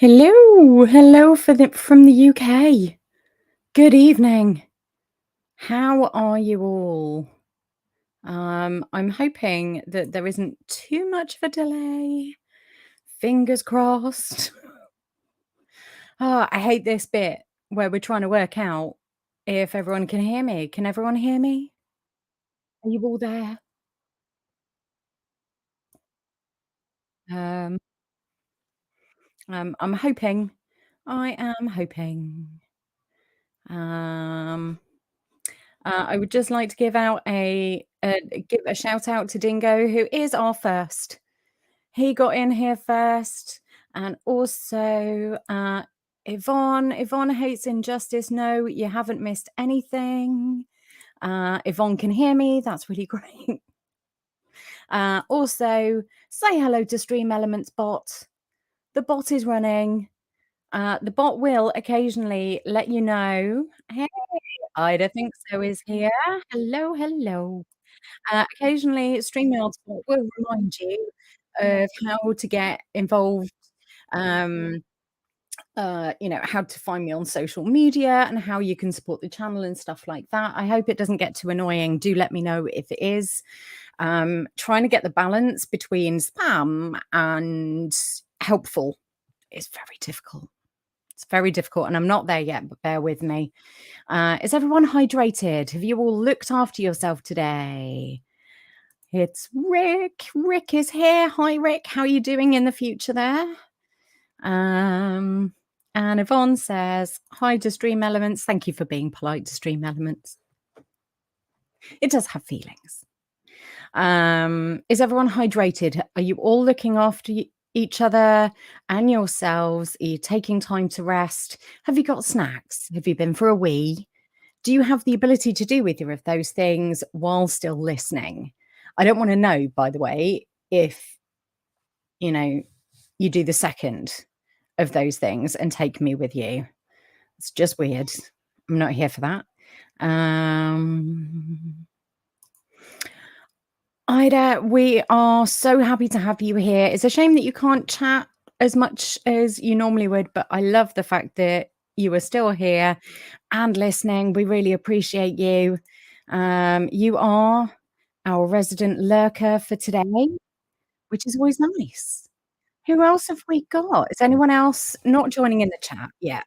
Hello from the UK. Good evening. How are you all? I'm hoping that there isn't too much of a delay. Fingers crossed. Oh, I hate this bit where we're trying to work out if everyone can hear me. Can everyone hear me? Are you all there? Um, I'm hoping. I am hoping. Um, I would just like to give a shout out to Dingo, who is our first. He got in here first, and also, Yvonne. Yvonne hates injustice. No, you haven't missed anything. Yvonne can hear me. That's really great. Also, say hello to Stream Elements bot. The bot is running. The bot will occasionally let you know. Hey, Ida thinks so is here. Hello, hello. Occasionally, StreamYard's bot will remind you of how to get involved, um, how to find me on social media and how you can support the channel and stuff like that. I hope it doesn't get too annoying. Do let me know if it is. Trying to get the balance between spam and helpful is very difficult. It's very difficult, and I'm not there yet, but bear with me. Is everyone hydrated? Have you all looked after yourself today? It's Rick. Rick is here. Hi, Rick. How are you doing in the future there? And Yvonne says, hi to Stream Elements. Thank you for being polite to Stream Elements. It does have feelings. Is everyone hydrated? Are you all looking after each other and yourselves? Are you taking time to rest? Have you got snacks? Have you been for a wee? Do you have the ability to do either of those things while still listening? I don't want to know, by the way, if you do the second of those things and take me with you. It's just weird. I'm not here for that. Ida, we are so happy to have you here. It's a shame that you can't chat as much as you normally would, but I love the fact that you are still here and listening. We really appreciate you. You are our resident lurker for today, which is always nice. Who else have we got? Is anyone else not joining in the chat yet?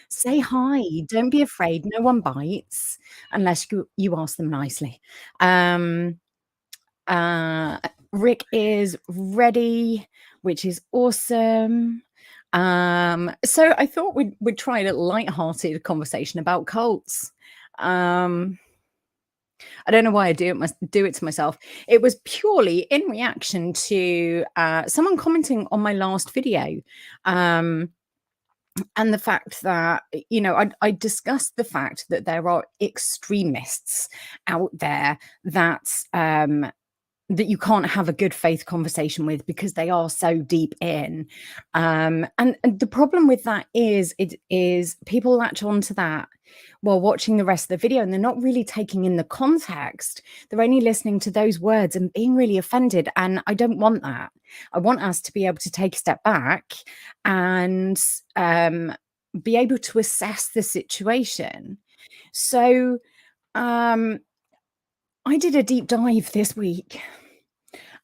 Say hi. Don't be afraid. No one bites unless you ask them nicely. Rick is ready, which is awesome. So I thought we'd try a light-hearted conversation about cults. I don't know why I do it to myself. It was purely in reaction to someone commenting on my last video. And the fact that, I discussed the fact that there are extremists out there that you can't have a good faith conversation with because they are so deep in. And the problem with that is people latch onto that while watching the rest of the video, and they're not really taking in the context. They're only listening to those words and being really offended. And I don't want that. I want us to be able to take a step back and be able to assess the situation. So I did a deep dive this week,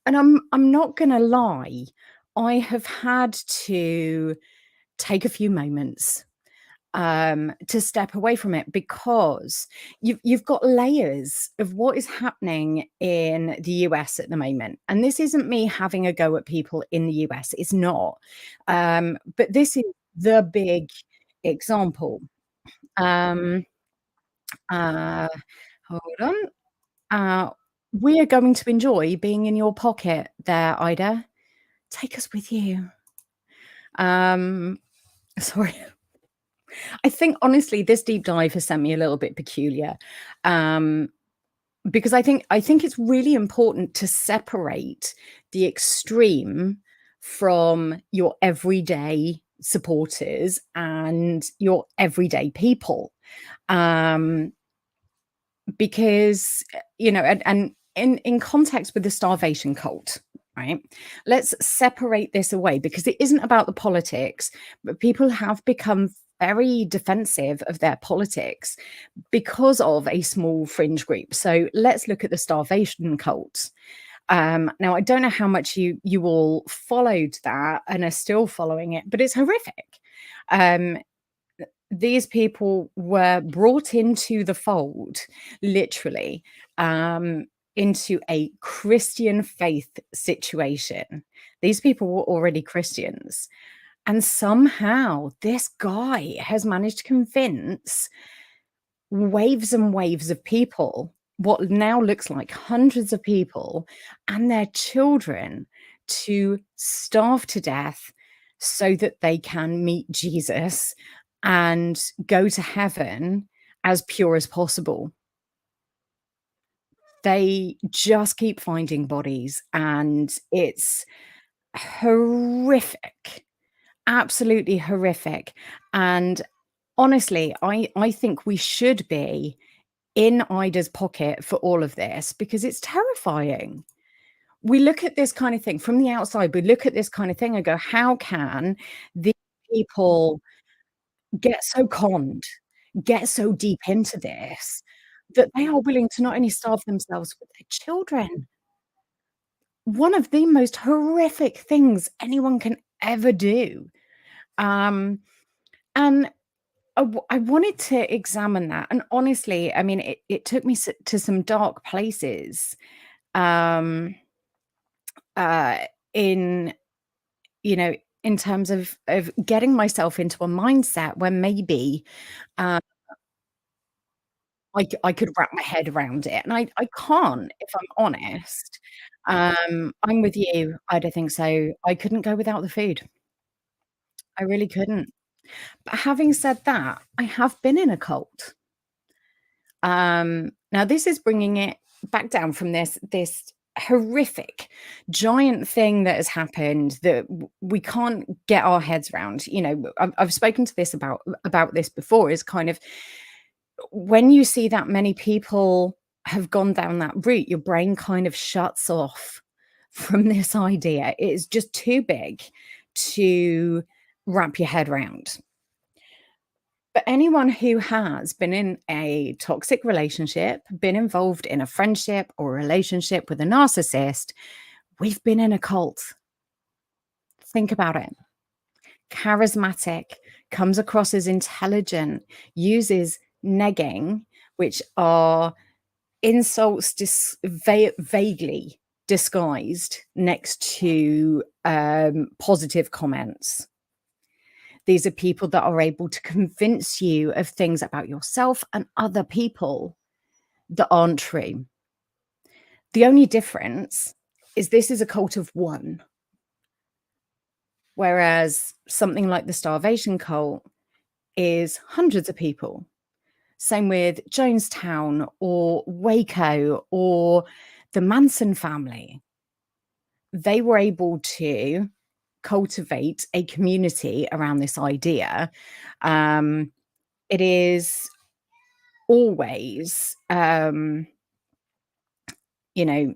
and I'm not gonna lie, I have had to take a few moments to step away from it, because you've got layers of what is happening in the US at the moment. And this isn't me having a go at people in the US, it's not. But this is the big example. Um, uh, Hold on. We are going to enjoy being in your pocket there, Ida. Take us with you. Sorry. I think honestly, this deep dive has sent me a little bit peculiar. Because I think it's really important to separate the extreme from your everyday supporters and your everyday people. Because, and in context with the Starvation Cult, right? Let's separate this away because it isn't about the politics, but people have become very defensive of their politics because of a small fringe group. So let's look at the Starvation Cult. Now I don't know how much you all followed that and are still following it, but it's horrific. Um, these people were brought into the fold, literally, um, into a Christian faith situation. These people were already Christians, and somehow this guy has managed to convince waves and waves of people, what now looks like hundreds of people and their children, to starve to death so that they can meet Jesus and go to heaven as pure as possible. They just keep finding bodies, and it's horrific, absolutely horrific. And honestly, I think we should be in Ida's pocket for all of this because it's terrifying. We look at this kind of thing from the outside, we look at this kind of thing and go, how can these people get so conned, get so deep into this, that they are willing to not only starve themselves but their children? One of the most horrific things anyone can ever do. Um, and I wanted to examine that, and honestly, I mean, it took me to some dark places, um, uh, in, you know, in terms of getting myself into a mindset where maybe, uh, I could wrap my head around it, and I can't, if I'm honest. I'm with you, I don't think so. I couldn't go without the food. I really couldn't. But having said that, I have been in a cult. Now this is bringing it back down from this horrific giant thing that has happened that we can't get our heads around. You know, I've spoken to this about this before. Is kind of when you see that many people have gone down that route, your brain kind of shuts off from this idea. It's just too big to wrap your head around. But anyone who has been in a toxic relationship, been involved in a friendship or relationship with a narcissist, we've been in a cult. Think about it. Charismatic, comes across as intelligent, uses negging, which are insults vaguely disguised next to positive comments. These are people that are able to convince you of things about yourself and other people that aren't true. The only difference is this is a cult of one, whereas something like the Starvation Cult is hundreds of people. Same with Jonestown or Waco or the Manson family. They were able to cultivate a community around this idea. It is always, you know,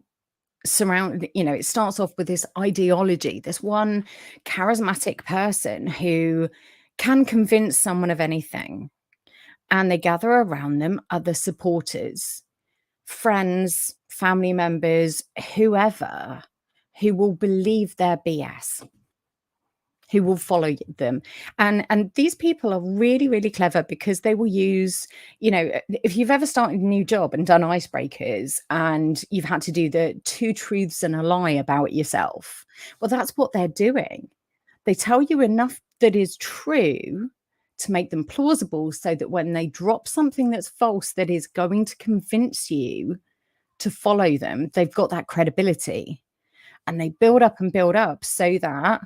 it starts off with this ideology, this one charismatic person who can convince someone of anything, and they gather around them other supporters, friends, family members, whoever, who will believe their BS, who will follow them. And these people are really, really clever because they will use, if you've ever started a new job and done icebreakers and you've had to do the two truths and a lie about yourself, well, that's what they're doing. They tell you enough that is true to make them plausible so that when they drop something that's false that is going to convince you to follow them, they've got that credibility. And they build up so that,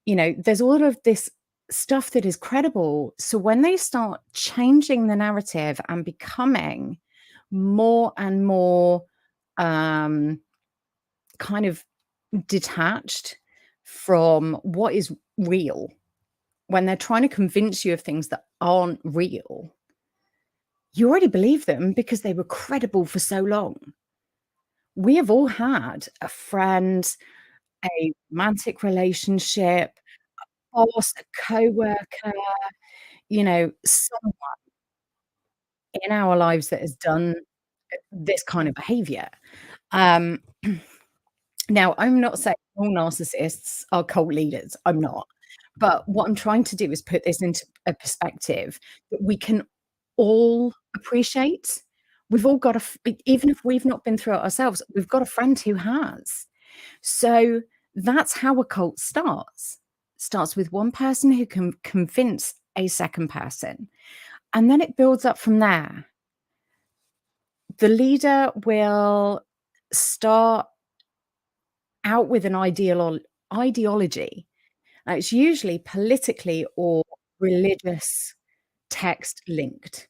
there's all of this stuff that is credible. So when they start changing the narrative and becoming more and more kind of detached from what is real, when they're trying to convince you of things that aren't real, you already believe them because they were credible for so long. We have all had a friend, a romantic relationship, boss, a coworker, someone in our lives that has done this kind of behavior. Um, Now, I'm not saying all narcissists are cult leaders, I'm not. But what I'm trying to do is put this into a perspective that we can all appreciate. We've all got even if we've not been through it ourselves, we've got a friend who has. So that's how a cult starts. Starts with one person who can convince a second person, and then it builds up from there. The leader will start out with an ideology. Now, it's usually politically or religious text linked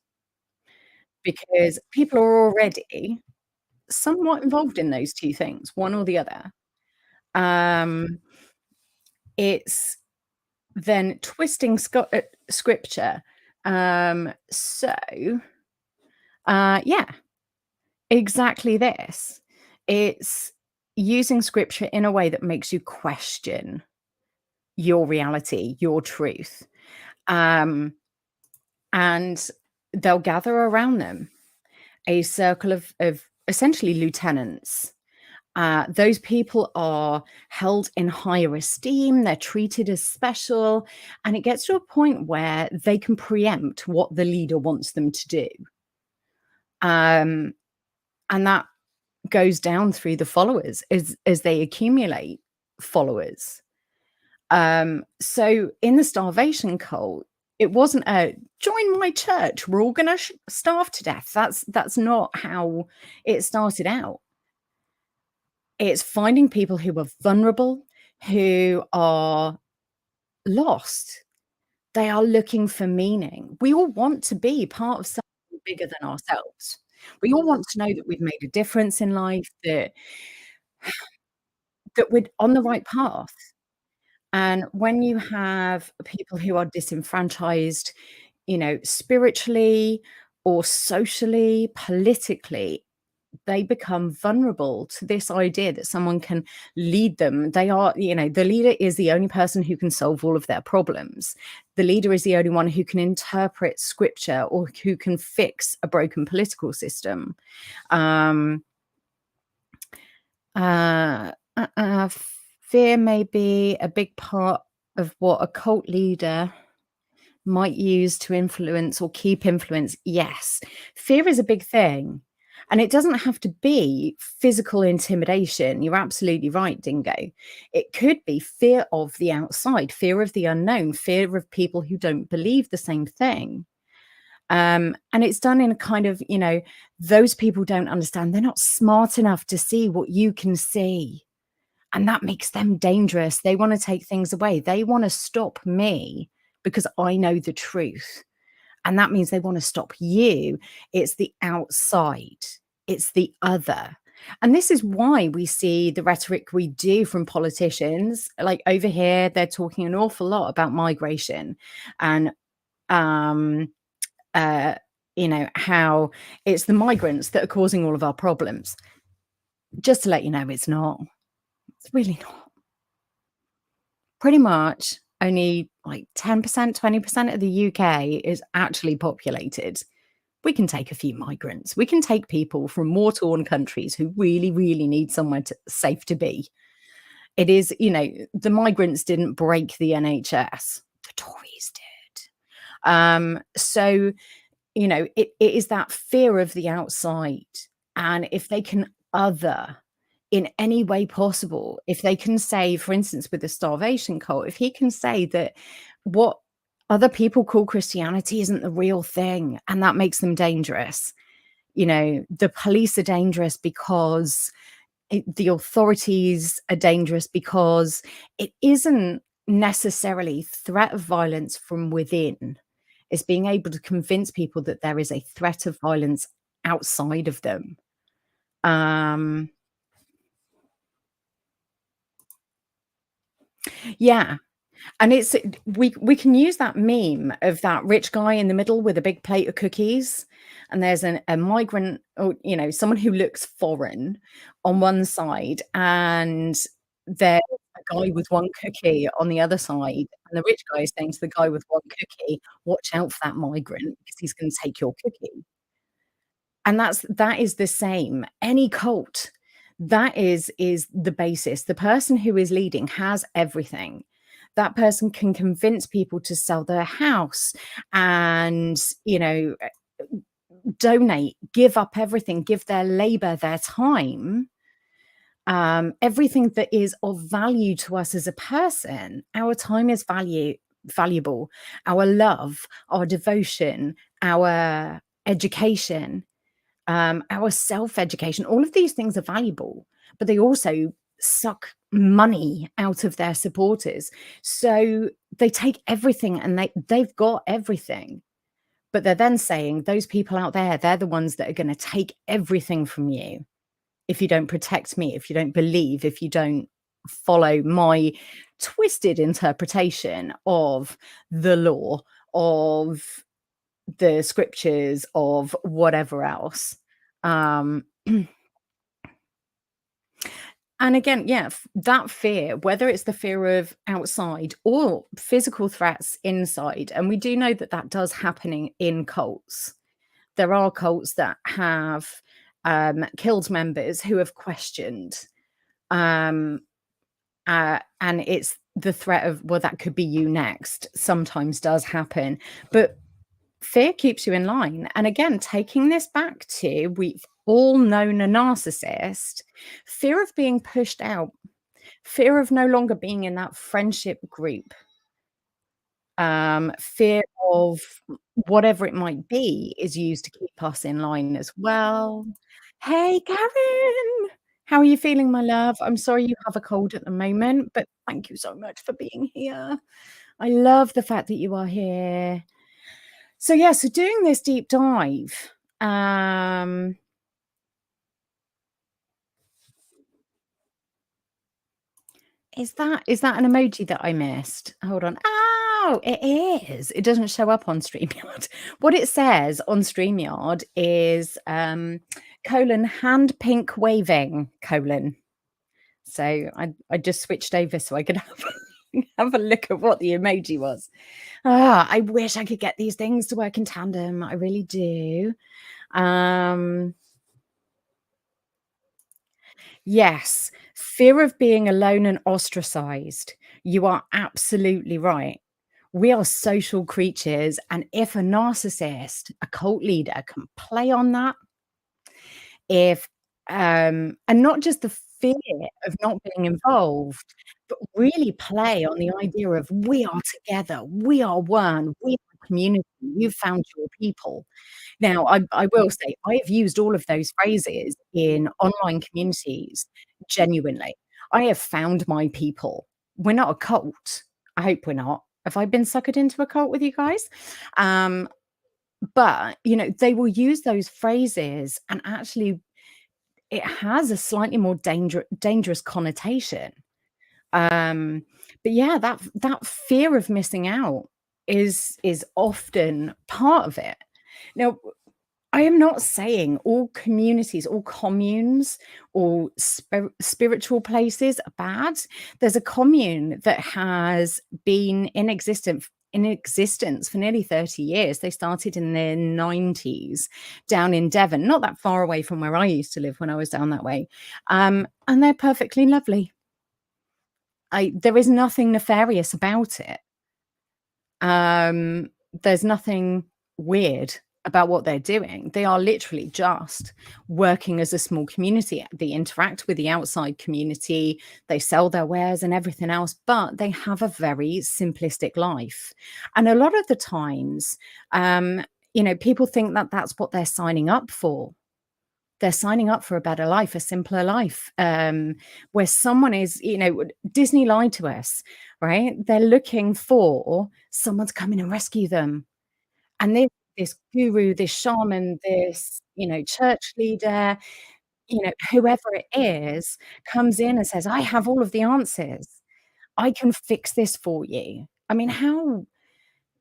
because people are already somewhat involved in those 2 things, one or the other. Um, it's then twisting scripture. Yeah, exactly this. It's using scripture in a way that makes you question your reality, your truth. Um, and they'll gather around them a circle of essentially lieutenants. Those people are held in higher esteem, they're treated as special, and it gets to a point where they can preempt what the leader wants them to do. Um, and that goes down through the followers as they accumulate followers. So in the starvation cult, it wasn't a join my church, we're all gonna starve to death. That's not how it started out. It's finding people who are vulnerable, who are lost. They are looking for meaning. We all want to be part of something bigger than ourselves. We all want to know that we've made a difference in life, that we're on the right path. And when you have people who are disenfranchised, spiritually or socially, politically, they become vulnerable to this idea that someone can lead them. The leader is the only person who can solve all of their problems. The leader is the only one who can interpret scripture or who can fix a broken political system. Um, uh, Fear may be a big part of what a cult leader might use to influence or keep influence. Yes, fear is a big thing. And it doesn't have to be physical intimidation. You're absolutely right, Dingo. It could be fear of the outside, fear of the unknown, fear of people who don't believe the same thing. And it's done in a kind of, those people don't understand. They're not smart enough to see what you can see. And that makes them dangerous. They want to take things away. They want to stop me because I know the truth. And that means they want to stop you. It's the outside, it's the other. And this is why we see the rhetoric we do from politicians. Like over here, they're talking an awful lot about migration and, um, uh, how it's the migrants that are causing all of our problems. Just to let you know, it's not. It's really not. Pretty much only like 10%, 20% of the UK is actually populated. We can take a few migrants. We can take people from war-torn countries who really, really need somewhere safe to be. It is, the migrants didn't break the NHS. The Tories did. So, it is that fear of the outside. And if they can other in any way possible, if they can say, for instance, with the starvation cult, if he can say that what other people call Christianity isn't the real thing, and that makes them dangerous. The police are dangerous because the authorities are dangerous because it isn't necessarily threat of violence from within. It's being able to convince people that there is a threat of violence outside of them. Um, yeah, and it's we can use that meme of that rich guy in the middle with a big plate of cookies, and there's a migrant or someone who looks foreign on one side, and there's a guy with 1 cookie on the other side, and the rich guy is saying to the guy with 1 cookie, "Watch out for that migrant because he's gonna take your cookie." And that is the same. Any cult, that is the basis. The person who is leading has everything. That person can convince people to sell their house and, donate, give up everything, give their labor, their time, everything that is of value to us as a person. Our time is valuable, our love, our devotion, our education, our self-education, all of these things are valuable, but they also suck money out of their supporters. So they take everything and they've got everything. But they're then saying those people out there, they're the ones that are going to take everything from you if you don't protect me, if you don't believe, if you don't follow my twisted interpretation of the law, of the scriptures, of whatever else. Um, and again, yeah, that fear, whether it's the fear of outside or physical threats inside, and we do know that that does happening in cults. There are cults that have killed members who have questioned, um, and it's the threat of, well, that could be you next. Sometimes does happen, but fear keeps you in line. And again, taking this back to, we've all known a narcissist, fear of being pushed out, fear of no longer being in that friendship group, fear of whatever it might be is used to keep us in line as well. Hey, Karen, how are you feeling, my love? I'm sorry you have a cold at the moment, but thank you so much for being here. I love the fact that you are here. So yeah, so doing this deep dive, is that an emoji that I missed? Hold on. Oh, it is. It doesn't show up on StreamYard. What it says on StreamYard is colon hand pink waving colon. So I just switched over so I could have a look at what the emoji was. I wish I could get these things to work in tandem. I really do. Yes, fear of being alone and ostracized. You are absolutely right. We are social creatures, and if a narcissist, a cult leader can play on that, if and not just the fear of not being involved, but really play on the idea of we are together, we are one, we are community, you found your people. Now, I will say I've used all of those phrases in online communities genuinely. I have found my people. We're not a cult. I hope we're not. Have I been suckered into a cult with you guys? Um, but, they will use those phrases and actually it has a slightly more dangerous connotation. Um, but yeah, that fear of missing out is often part of it. Now, I am not saying all communities, all communes, all spiritual places are bad. There's a commune that has been in existence for nearly 30 years. They started in the 90s down in Devon, not that far away from where I used to live when I was down that way. And they're perfectly lovely. There is nothing nefarious about it. Um, there's nothing weird about what they're doing. They are literally just working as a small community. They interact with the outside community, they sell their wares and everything else, but they have a very simplistic life. And a lot of the times, people think that that's what they're signing up for. They're signing up for a better life, a simpler life, where someone is, Disney lied to us, right? They're looking for someone to come in and rescue them. And this guru, this shaman, this, church leader, whoever it is, comes in and says, I have all of the answers. I can fix this for you. I mean, how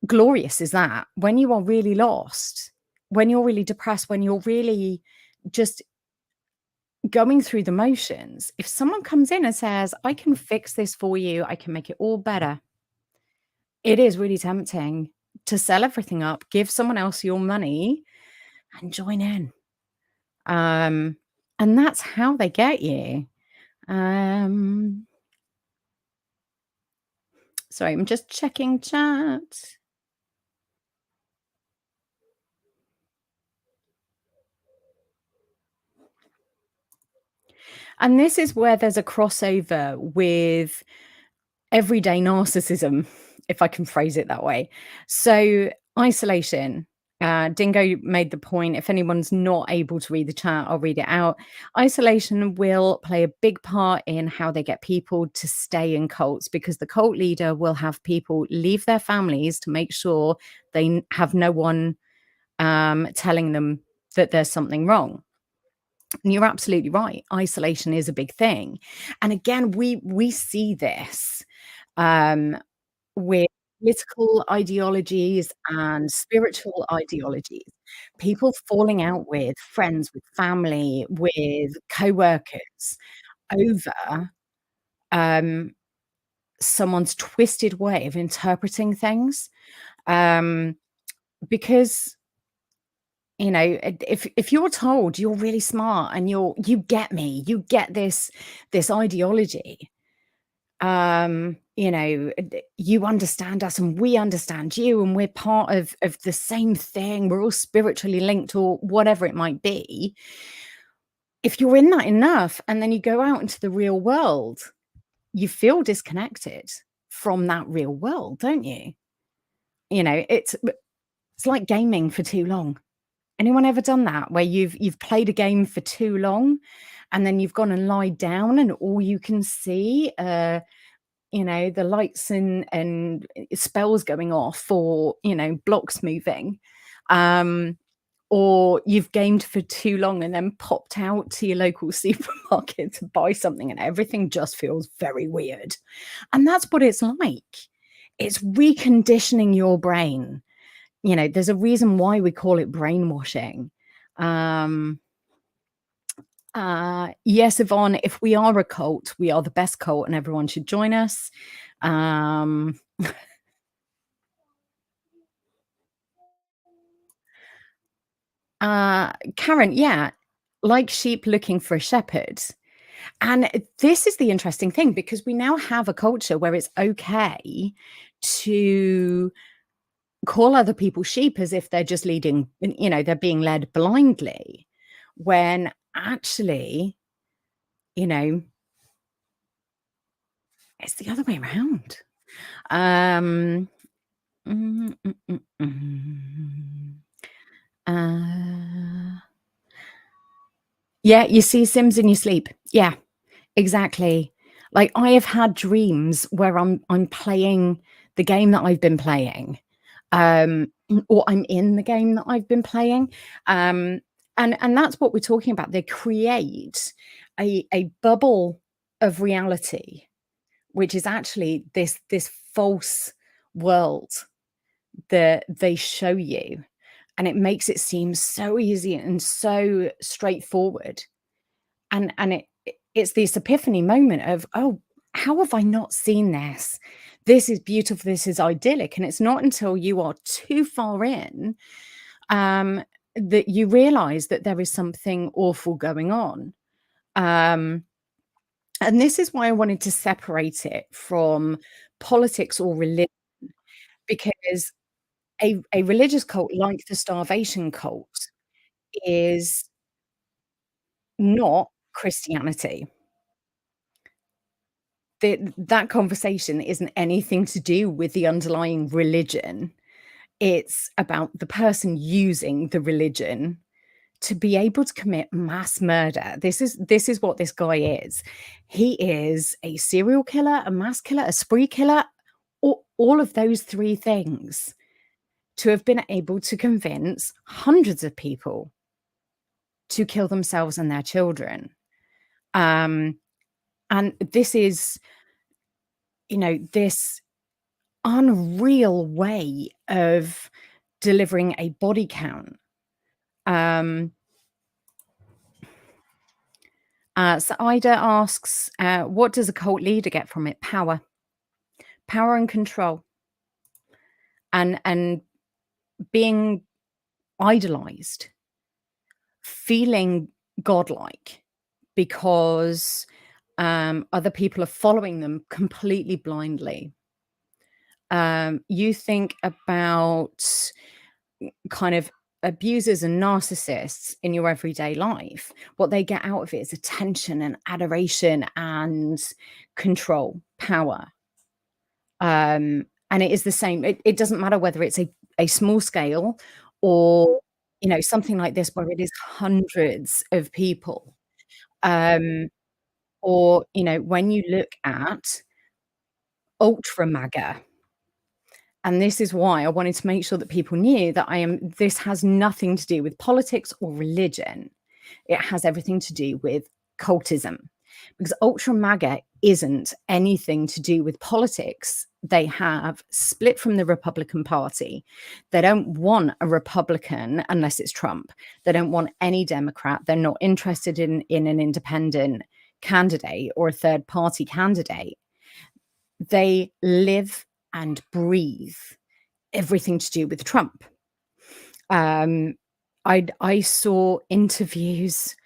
glorious is that when you are really lost, when you're really depressed, when you're really just going through the motions, if someone comes in and says, "I can fix this for you, I can make it all better," it is really tempting to sell everything up, give someone else your money, and join in. Um, and that's how they get you. Um, sorry, I'm just checking chat. And this is where there's a crossover with everyday narcissism, if I can phrase it that way. So, isolation. Dingo made the point, if anyone's not able to read the chat, I'll read it out. Isolation will play a big part in how they get people to stay in cults because the cult leader will have people leave their families to make sure they have no one telling them that there's something wrong. And you're absolutely right. Isolation is a big thing. And again, we see this um, with political ideologies and spiritual ideologies. People falling out with friends, with family, with co-workers over um, someone's twisted way of interpreting things. Um, because if you're told you're really smart and you get me, you get this ideology, you understand us and we understand you and we're part of the same thing, we're all spiritually linked or whatever it might be. If you're in that enough and then you go out into the real world, you feel disconnected from that real world, don't you? It's like gaming for too long. Anyone ever done that where you've played a game for too long and then you've gone and lied down and all you can see the lights and spells going off or blocks moving, um or you've gamed for too long and then popped out to your local supermarket to buy something and everything just feels very weird. And that's what it's like. It's reconditioning your brain. There's a reason why we call it brainwashing. um yes, Yvonne, if we are a cult, we are the best cult and everyone should join us. um Karen, yeah, like sheep looking for a shepherd. And this is the interesting thing because we now have a culture where it's okay to call other people sheep as if they're just they're being led blindly, when actually, you know, it's the other way around. Um, mm, mm, mm, mm. Uh, yeah, you see Sims in your sleep. Yeah, exactly. Like, I have had dreams where I'm playing the game that I've been playing, or I'm in the game that I've been playing, and that's what we're talking about. They create a bubble of reality, which is actually this false world that they show you, and it makes it seem so easy and so straightforward. And it's this epiphany moment of, "Oh, how have I not seen this? This is beautiful, this is idyllic," and it's not until you are too far in, um, that you realize that there is something awful going on. Um, and this is why I wanted to separate it from politics or religion, because a religious cult like the Starvation Cult is not Christianity. That conversation isn't anything to do with the underlying religion. It's about the person using the religion to be able to commit mass murder. This is what this guy is. He is a serial killer, a mass killer, a spree killer, all of those three things, to have been able to convince hundreds of people to kill themselves and their children. Um, and this is, this unreal way of delivering a body count. Um, So Ida asks, what does a cult leader get from it? Power and control, and being idolized, feeling godlike because other people are following them completely blindly. You think about kind of abusers and narcissists in your everyday life. What they get out of it is attention and adoration and control, power. And it is the same. It doesn't matter whether it's a small scale or, something like this where it is hundreds of people. Um, or, when you look at ultra MAGA, and this is why I wanted to make sure that people knew that this has nothing to do with politics or religion. It has everything to do with cultism, because ultra MAGA isn't anything to do with politics. They have split from the Republican Party. They don't want a Republican unless it's Trump. They don't want any Democrat. They're not interested in an independent candidate or a third party candidate. They live and breathe everything to do with Trump. I saw interviews.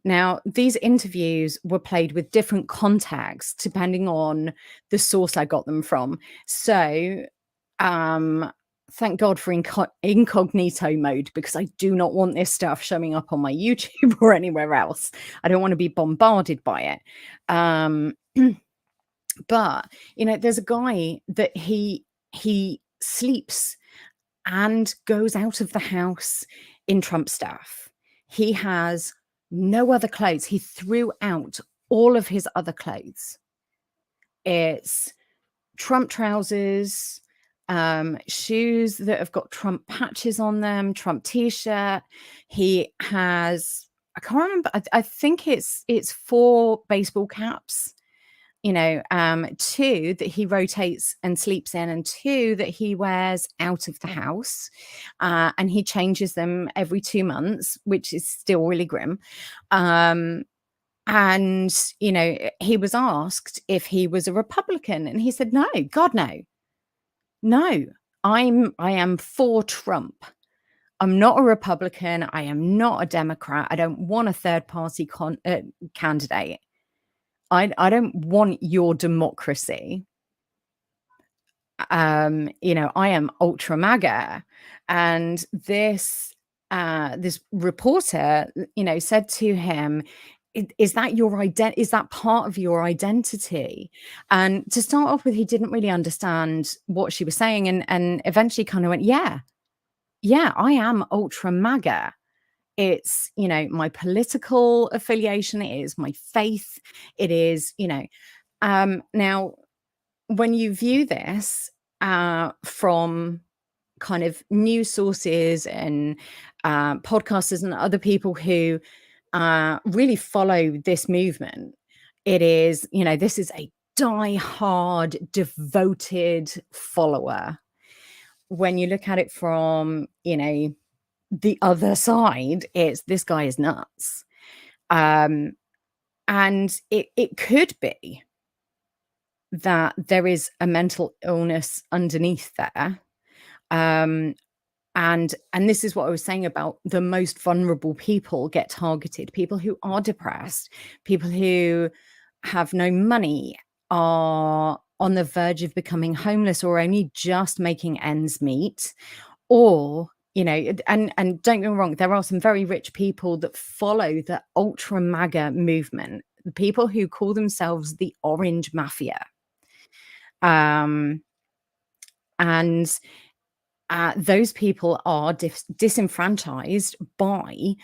Now, these interviews were played with different contexts depending on the source I got them from. So, thank God for incognito mode, because I do not want this stuff showing up on my YouTube or anywhere else. I don't want to be bombarded by it. But there's a guy that he sleeps and goes out of the house in Trump stuff. He has no other clothes. He threw out all of his other clothes. It's Trump trousers, shoes that have got Trump patches on them, Trump t-shirt. He has, I can't remember, I think it's 4 baseball caps. 2 that he rotates and sleeps in, and 2 that he wears out of the house. And he changes them every 2 months, which is still really grim. And, he was asked if he was a Republican, and he said, no, God, no. No, I am for Trump. I'm not a Republican. I am not a Democrat. I don't want a third party candidate. I don't want your democracy. I am ultra MAGA. And this reporter, said to him, is that your is that part of your identity? And to start off with, he didn't really understand what she was saying, and eventually kind of went, yeah, I am ultra MAGA. It's, my political affiliation, it is my faith, it is, now, when you view this from kind of news sources and podcasters and other people who really follow this movement, it is, this is a die-hard, devoted follower. When you look at it from, the other side, it's this guy is nuts. And it could be that there is a mental illness underneath there. And this is what I was saying about the most vulnerable people get targeted. People who are depressed, people who have no money, are on the verge of becoming homeless or only just making ends meet, or and don't get me wrong, there are some very rich people that follow the ultra MAGA movement, the people who call themselves the Orange Mafia. And those people are disenfranchised by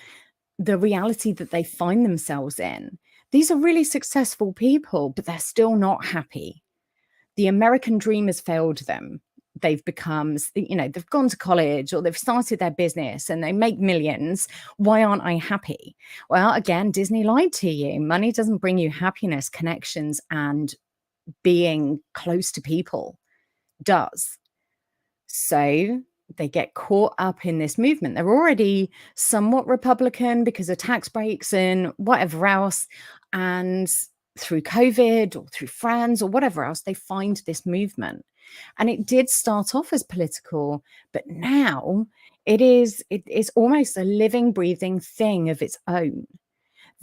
the reality that they find themselves in. These are really successful people, but they're still not happy. The American dream has failed them. They've become, they've gone to college or they've started their business and they make millions. Why aren't I happy? Well, again, Disney lied to you. Money doesn't bring you happiness, connections, and being close to people does. So they get caught up in this movement. They're already somewhat Republican because of tax breaks and whatever else. And through COVID or through friends or whatever else, they find this movement. And it did start off as political, but now it is almost a living, breathing thing of its own.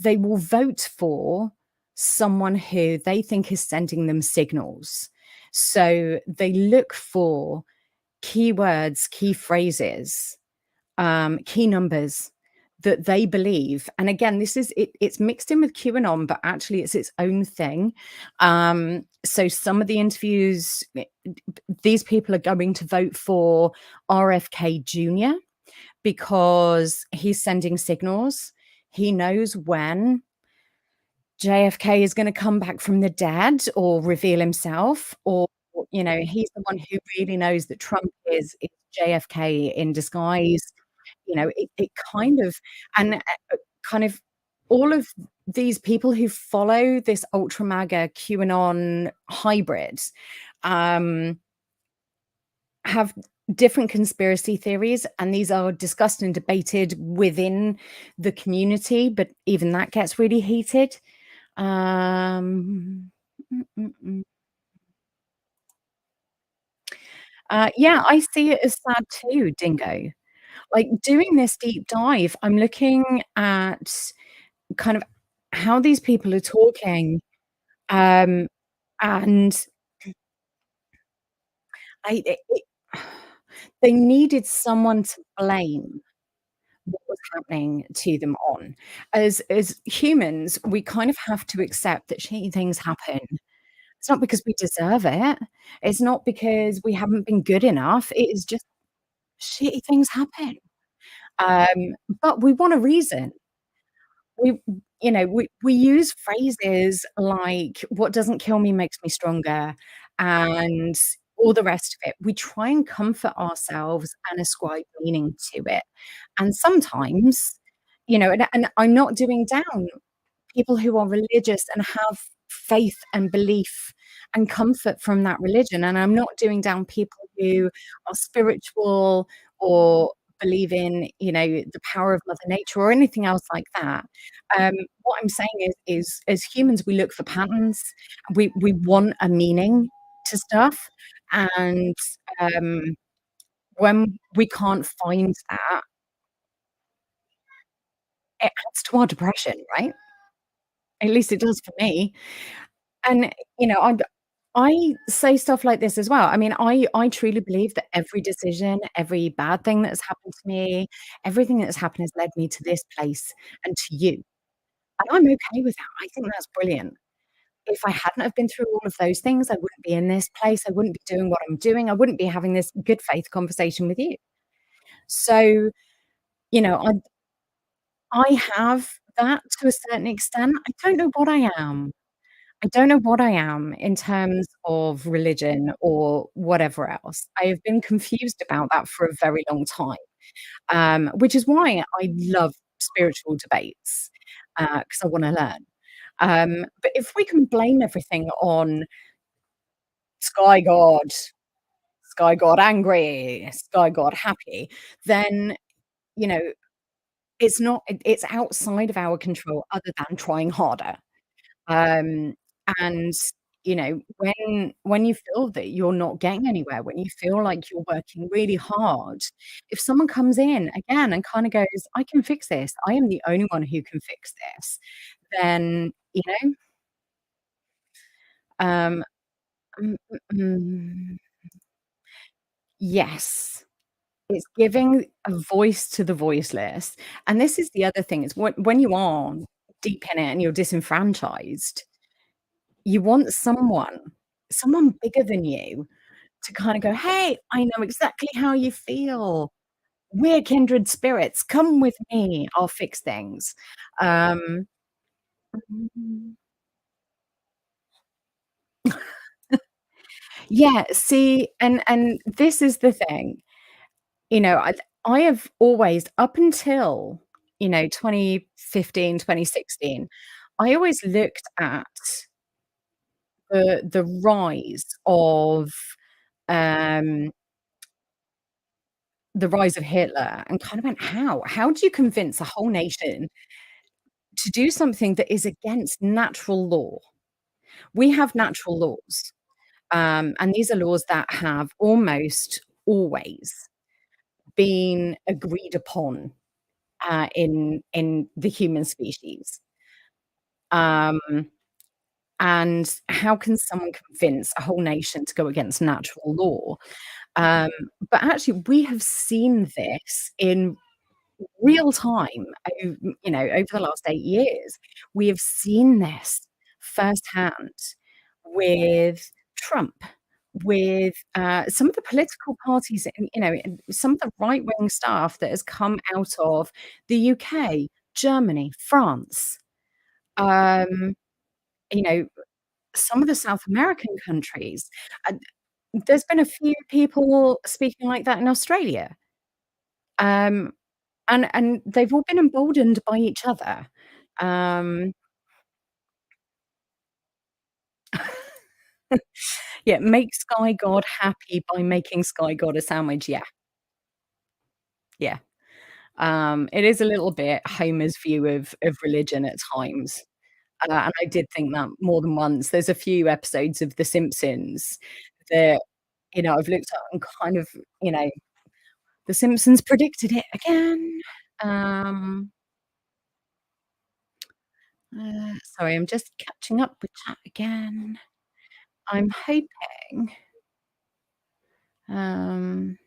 They will vote for someone who they think is sending them signals. So they look for keywords, key phrases, key numbers that they believe. And again, this is it's mixed in with QAnon, but actually it's its own thing. So some of the interviews, these people are going to vote for RFK Jr. because he's sending signals. He knows when JFK is gonna come back from the dead or reveal himself, or, he's the one who really knows that Trump is JFK in disguise. It kind of and, kind of all of these people who follow this ultra MAGA QAnon hybrid, um, have different conspiracy theories, and these are discussed and debated within the community, but even that gets really heated. Um, mm, mm, mm. Yeah, I see it as sad too, Dingo. Like, doing this deep dive, I'm looking at kind of how these people are talking, um, and it they needed someone to blame what was happening to them on. As humans, we kind of have to accept that shitty things happen. It's not because we deserve it. It's not because we haven't been good enough. It is just shitty things happen. But we want a reason. We we use phrases like, "What doesn't kill me makes me stronger," and all the rest of it. We try and comfort ourselves and ascribe meaning to it. And sometimes, and I'm not doing down people who are religious and have faith and belief and comfort from that religion, and I'm not doing down people who are spiritual or believe in, the power of Mother Nature or anything else like that. What I'm saying is as humans, we look for patterns. We want a meaning to stuff, and, um, when we can't find that, it adds to our depression, right? At least it does for me. And, I say stuff like this as well. I mean, I truly believe that every decision, every bad thing that has happened to me, everything that has happened has led me to this place and to you. And I'm okay with that. I think that's brilliant. If I hadn't have been through all of those things, I wouldn't be in this place. I wouldn't be doing what I'm doing. I wouldn't be having this good faith conversation with you. So, you know, I I have that to a certain extent. I don't know what I am. I don't know what I am in terms of religion or whatever else. I have been confused about that for a very long time, which is why I love spiritual debates, because I wanna learn. But if we can blame everything on sky god, sky god angry, sky god happy, then, you know, it's outside of our control other than trying harder. Um, and, when you feel that you're not getting anywhere, when you feel like you're working really hard, if someone comes in again and kinda goes, "I can fix this. I am the only one who can fix this," then, um, mm, mm, mm, yes. It's giving a voice to the voiceless, and this is the other thing, is when you are deep in it and you're disenfranchised, you want someone bigger than you to kinda go, "Hey, I know exactly how you feel. We're kindred spirits. Come with me. I'll fix things." Um, mm, yeah, see, and this is the thing, I have always up until, 2015, 2016, I always looked at the rise of, um the rise of Hitler and kind of went, "How? How do you convince a whole nation to do something that is against natural law?" We have natural laws, and these are laws that have almost always been agreed upon, in the human species. Um, and how can someone convince a whole nation to go against natural law? Um, but actually, we have seen this in real time, over the last 8 years. We have seen this firsthand with Trump, with, some of the political parties and, and some of the right-wing stuff that has come out of the UK, Germany, France, um, you know, some of the South American countries. And there's been a few people speaking like that in Australia. Um, and they've all been emboldened by each other. Um, yeah, make Sky God happy by making Sky God a sandwich. Yeah, yeah. It is a little bit Homer's view of religion at times. And I did think that more than once. There's a few episodes of The Simpsons that, I've looked at and kind of, you know, The Simpsons predicted it again. Um, sorry, I'm just catching up with chat again. I'm hoping, um,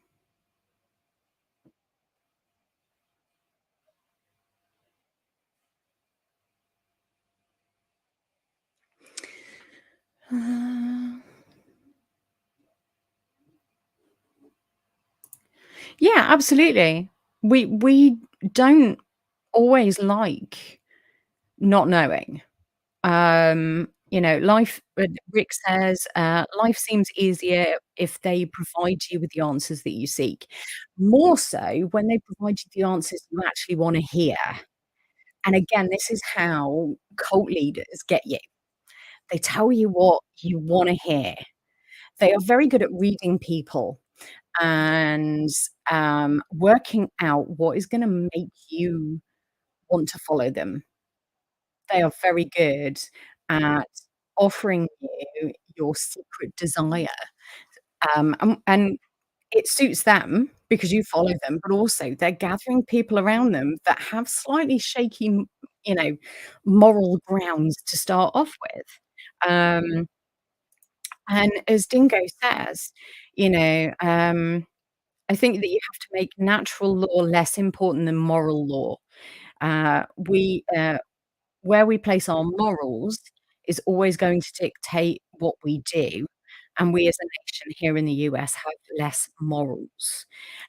uh, yeah, absolutely. We don't always like not knowing. Life Rick says, "Life seems easier if they provide you with the answers that you seek. More so when they provide you the answers you actually wanna hear." And again, this is how cult leaders get you. They tell you what you wanna hear. They are very good at reading people and, working out what is gonna make you want to follow them. They are very good at offering you your secret desire, and it suits them because you follow them, but also they're gathering people around them that have slightly shaky, you know, moral grounds to start off with. Um, and as Dingo says, I think that you have to make natural law less important than moral law. We Where we place our morals is always going to dictate what we do, and we as a nation here in the US have less morals.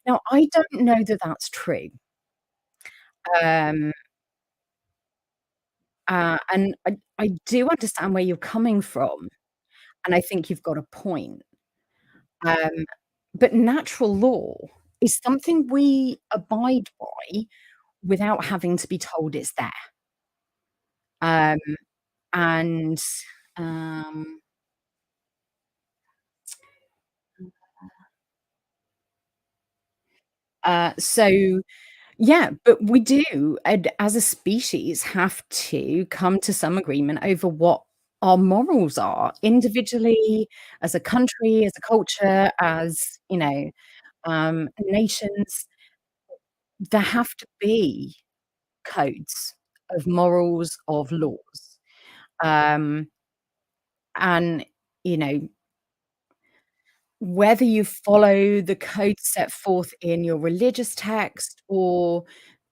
Now, I don't know that that's true, um, and I do understand where you're coming from, and I think you've got a point, um, but natural law is something we abide by without having to be told it's there, um, and, um so yeah, but we do, and as a species, have to come to some agreement over what our morals are, individually, as a country, as a culture, as, nations. There have to be codes of morals, of laws. Um, and, you know, whether you follow the code set forth in your religious text or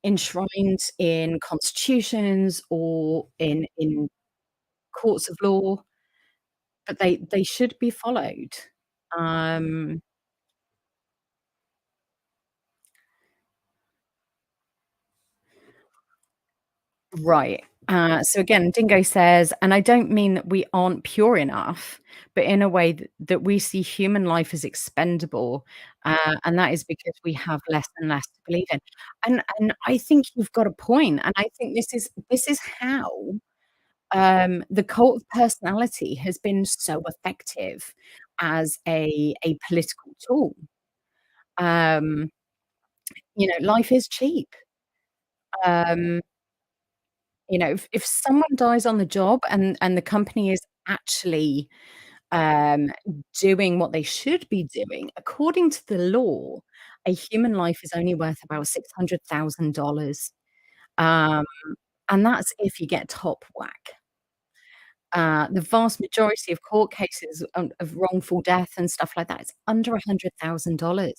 enshrined in constitutions or in courts of law, but they should be followed. Um, right. So again, Dingo says, and I don't mean that we aren't pure enough, but in a way that we see human life as expendable, and that is because we have less and less to believe in. And I think you've got a point, and I think this is how the cult of personality has been so effective as a political tool. Um, life is cheap. Um, if someone dies on the job and the company is actually, um, doing what they should be doing, according to the law, a human life is only worth about $600,000. Um, and that's if you get top whack. The vast majority of court cases of wrongful death and stuff like that, it's under $100,000.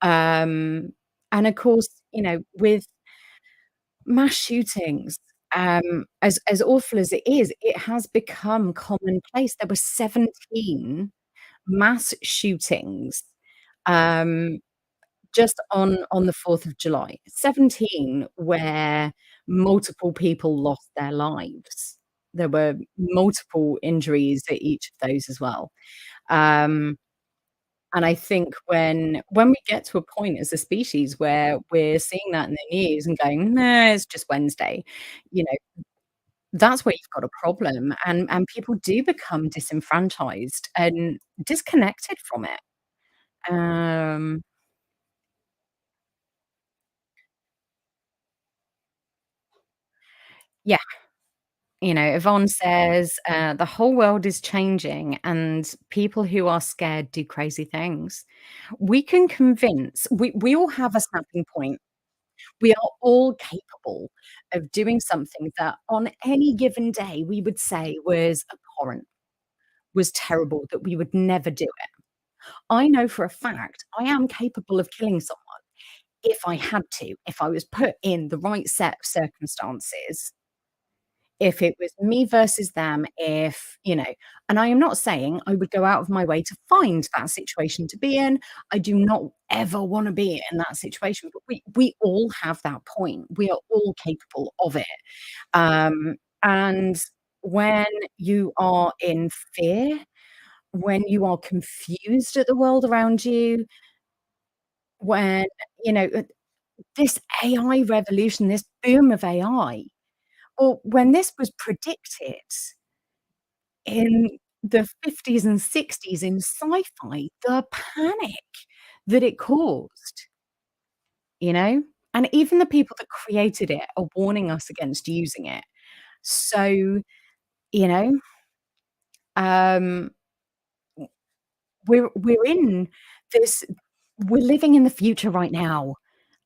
Um, and of course, with mass shootings, as awful as it is, it has become commonplace. There were 17 mass shootings, um, just on the 4th of July. 17 where multiple people lost their lives. There were multiple injuries at each of those as well. Um, and I think when we get to a point as a species where we're seeing that in the news and going, "Nah, it's just Wednesday," you know, that's where you've got a problem, and people do become disenfranchised and disconnected from it. Um, yeah, Yvonne says, "The whole world is changing, and people who are scared do crazy things." We all have a snapping point. We are all capable of doing something that on any given day we would say was abhorrent, was terrible, that we would never do it. I know for a fact I am capable of killing someone if I had to, if I was put in the right set of circumstances, if it was me versus them, and I am not saying I would go out of my way to find that situation to be in. I do not ever wanna be in that situation, but we all have that point. We are all capable of it. And when you are in fear, when you are confused at the world around you, when, you know, uh, this AI revolution, this boom of AI, well, when this was predicted in the 50s and 60s in sci-fi, the panic that it caused, you know? And even the people that created it are warning us against using it. So, you know, um, we're in this we're living in the future right now,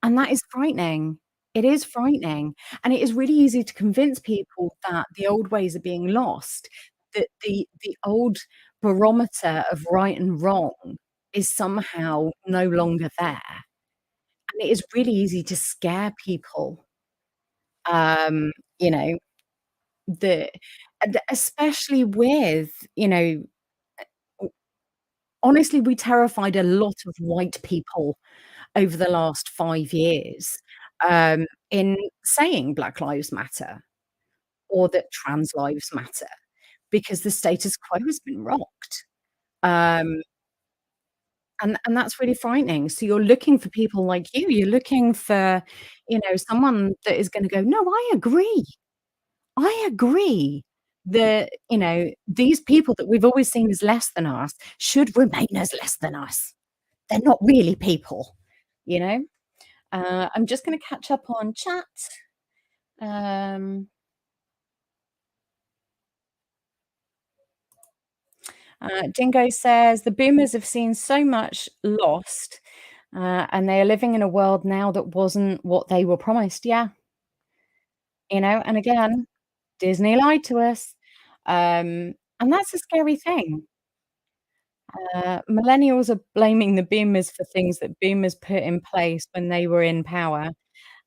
and that is frightening. It is frightening, and it is really easy to convince people that the old ways are being lost, that the old barometer of right and wrong is somehow no longer there, and it is really easy to scare people, um, you know, the and especially with, honestly, we terrified a lot of white people over the last 5 years, in saying Black Lives Matter or that trans lives matter, because the status quo has been rocked. Um, and that's really frightening. So you're looking for people like you. You're looking for, someone that is gonna go, "No, I agree. I agree that, these people that we've always seen as less than us should remain as less than us. They're not really people," you know? I'm just gonna catch up on chat. Um, Dingo says, "The boomers have seen so much lost, and they are living in a world now that wasn't what they were promised." Yeah, and again, Disney lied to us. And that's a scary thing. Millennials are blaming the boomers for things that boomers put in place when they were in power.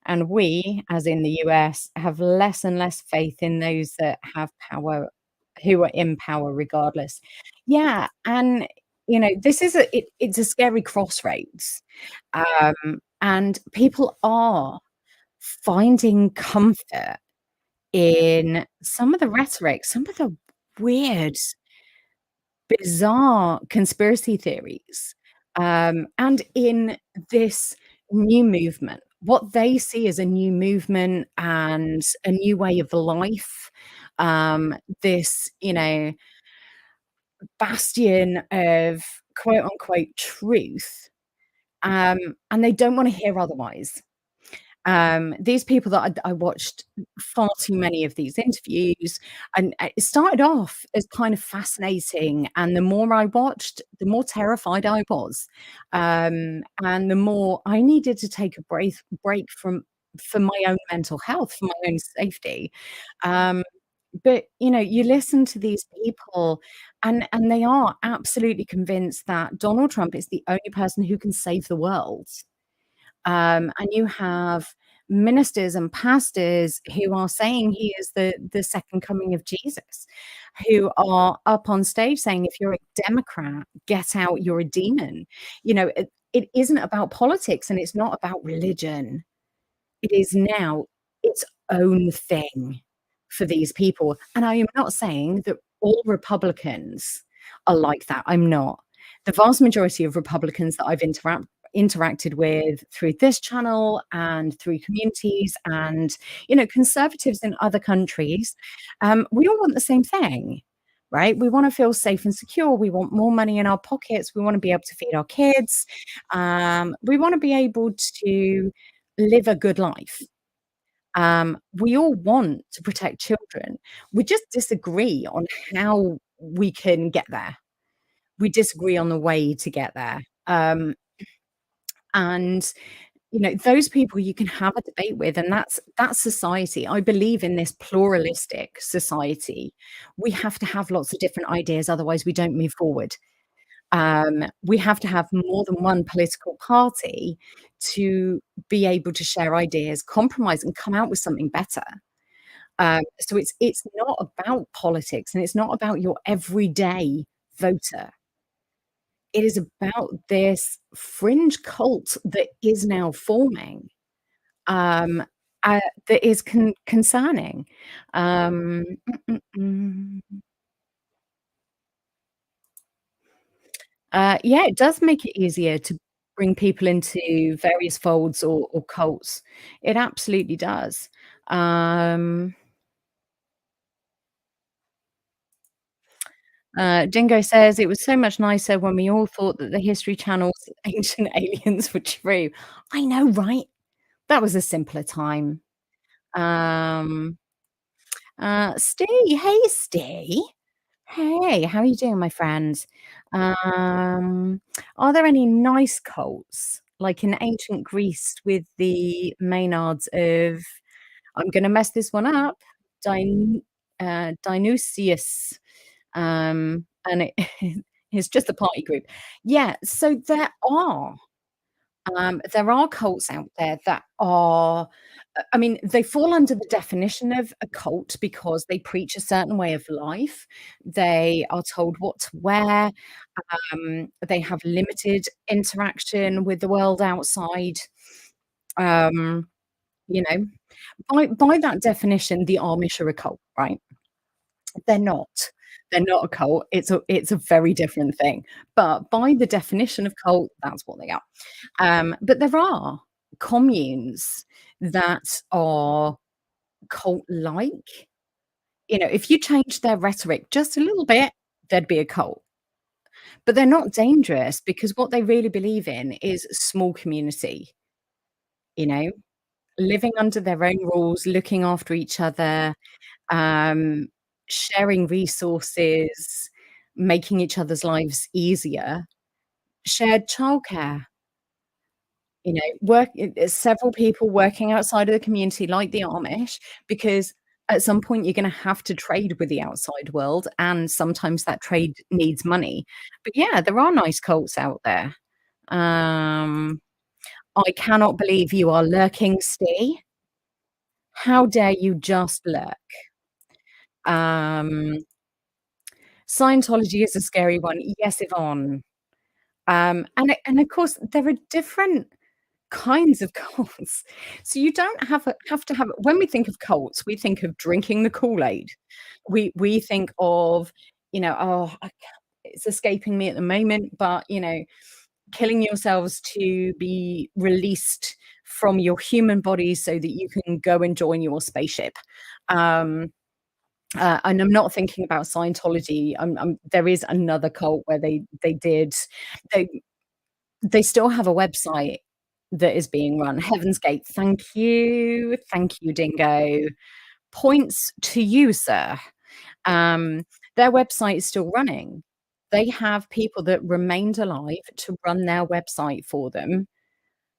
And we, as in the US, have less and less faith in those that have power, who are in power regardless. Yeah, and, this is it's a scary crossroads. And people are finding comfort in some of the rhetoric, some of the weird, bizarre conspiracy theories, and in this new movement, what they see as a new movement and a new way of life, this, bastion of quote unquote truth, And they don't wanna hear otherwise. These people that I watched far too many of these interviews, and it started off as kind of fascinating, and the more I watched, the more terrified I was, and the more I needed to take a break from for my own mental health, for my own safety. Um, but, you listen to these people, and they are absolutely convinced that Donald Trump is the only person who can save the world. And you have ministers and pastors who are saying he is the second coming of Jesus, who are up on stage saying, "If you're a Democrat, get out, you're a demon." It isn't about politics and it's not about religion. It is now its own thing for these people, and I am not saying that all Republicans are like that, I'm not. The vast majority of Republicans that I've interacted with through this channel and through communities and, conservatives in other countries, we all want the same thing, right? We wanna feel safe and secure, we want more money in our pockets, we wanna be able to feed our kids, we wanna be able to live a good life. We all want to protect children. We just disagree on how we can get there. We disagree on the way to get there. And those people you can have a debate with, and that's society. I believe in this pluralistic society. We have to have lots of different ideas, otherwise we don't move forward. We have to have more than one political party to be able to share ideas, compromise, and come out with something better. So it's not about politics, and it's not about your everyday voter. It is about this fringe cult that is now forming, um, that is concerning. Um, mm, mm, mm. Yeah, it does make it easier to bring people into various folds or cults. It absolutely does. Um, Dingo says, "It was so much nicer when we all thought that the History Channel's ancient aliens were true." I know, right? That was a simpler time. Um, Steve, hey, Steve. Hey, how are you doing, my friend? Um, are there any nice cults, like in ancient Greece with the Maenards of, I'm gonna mess this one up, Din Dionysius, and it it's just a party group. Yeah, so there are cults out there that are I mean, they fall under the definition of a cult because they preach a certain way of life. They are told what to wear. They have limited interaction with the world outside. Um, you know, by that definition, the Amish are a cult, right? They're not. They're not a cult. It's a very different thing. But by the definition of cult, that's what they are. But there are communes that are cult-like. If you change their rhetoric just a little bit, there'd be a cult. But they're not dangerous because what they really believe in is small community, you know, living under their own rules, looking after each other, um, sharing resources, making each other's lives easier, shared childcare. Several people working outside of the community like the Amish, because at some point you're gonna have to trade with the outside world, and sometimes that trade needs money. But yeah, there are nice cults out there. Um, I cannot believe you are lurking, Stee. How dare you just lurk? Um, Scientology is a scary one. Yes, Yvonne. And of course, there are different kinds of cults. So you don't have to have when we think of cults, we think of drinking the Kool-Aid. We think of, oh, it's escaping me at the moment, but, killing yourselves to be released from your human bodies so that you can go and join your spaceship. Um, and I'm not thinking about Scientology. There is another cult where they They still have a website that is being run. Heaven's Gate, thank you. Thank you, Dingo. Points to you, sir. Um, their website is still running. They have people that remained alive to run their website for them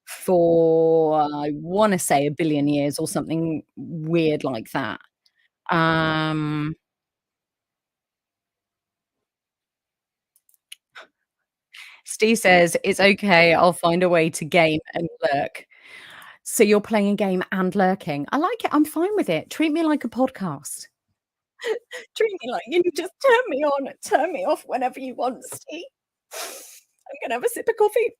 for, I wanna say 1,000,000,000 years or something weird like that. Um, Steve says, "It's okay, I'll find a way to game and lurk." So you're playing a game and lurking. I like it, I'm fine with it. Treat me like a podcast. Treat me like you just turn me on, turn me off whenever you want, Steve. I'm gonna have a sip of coffee.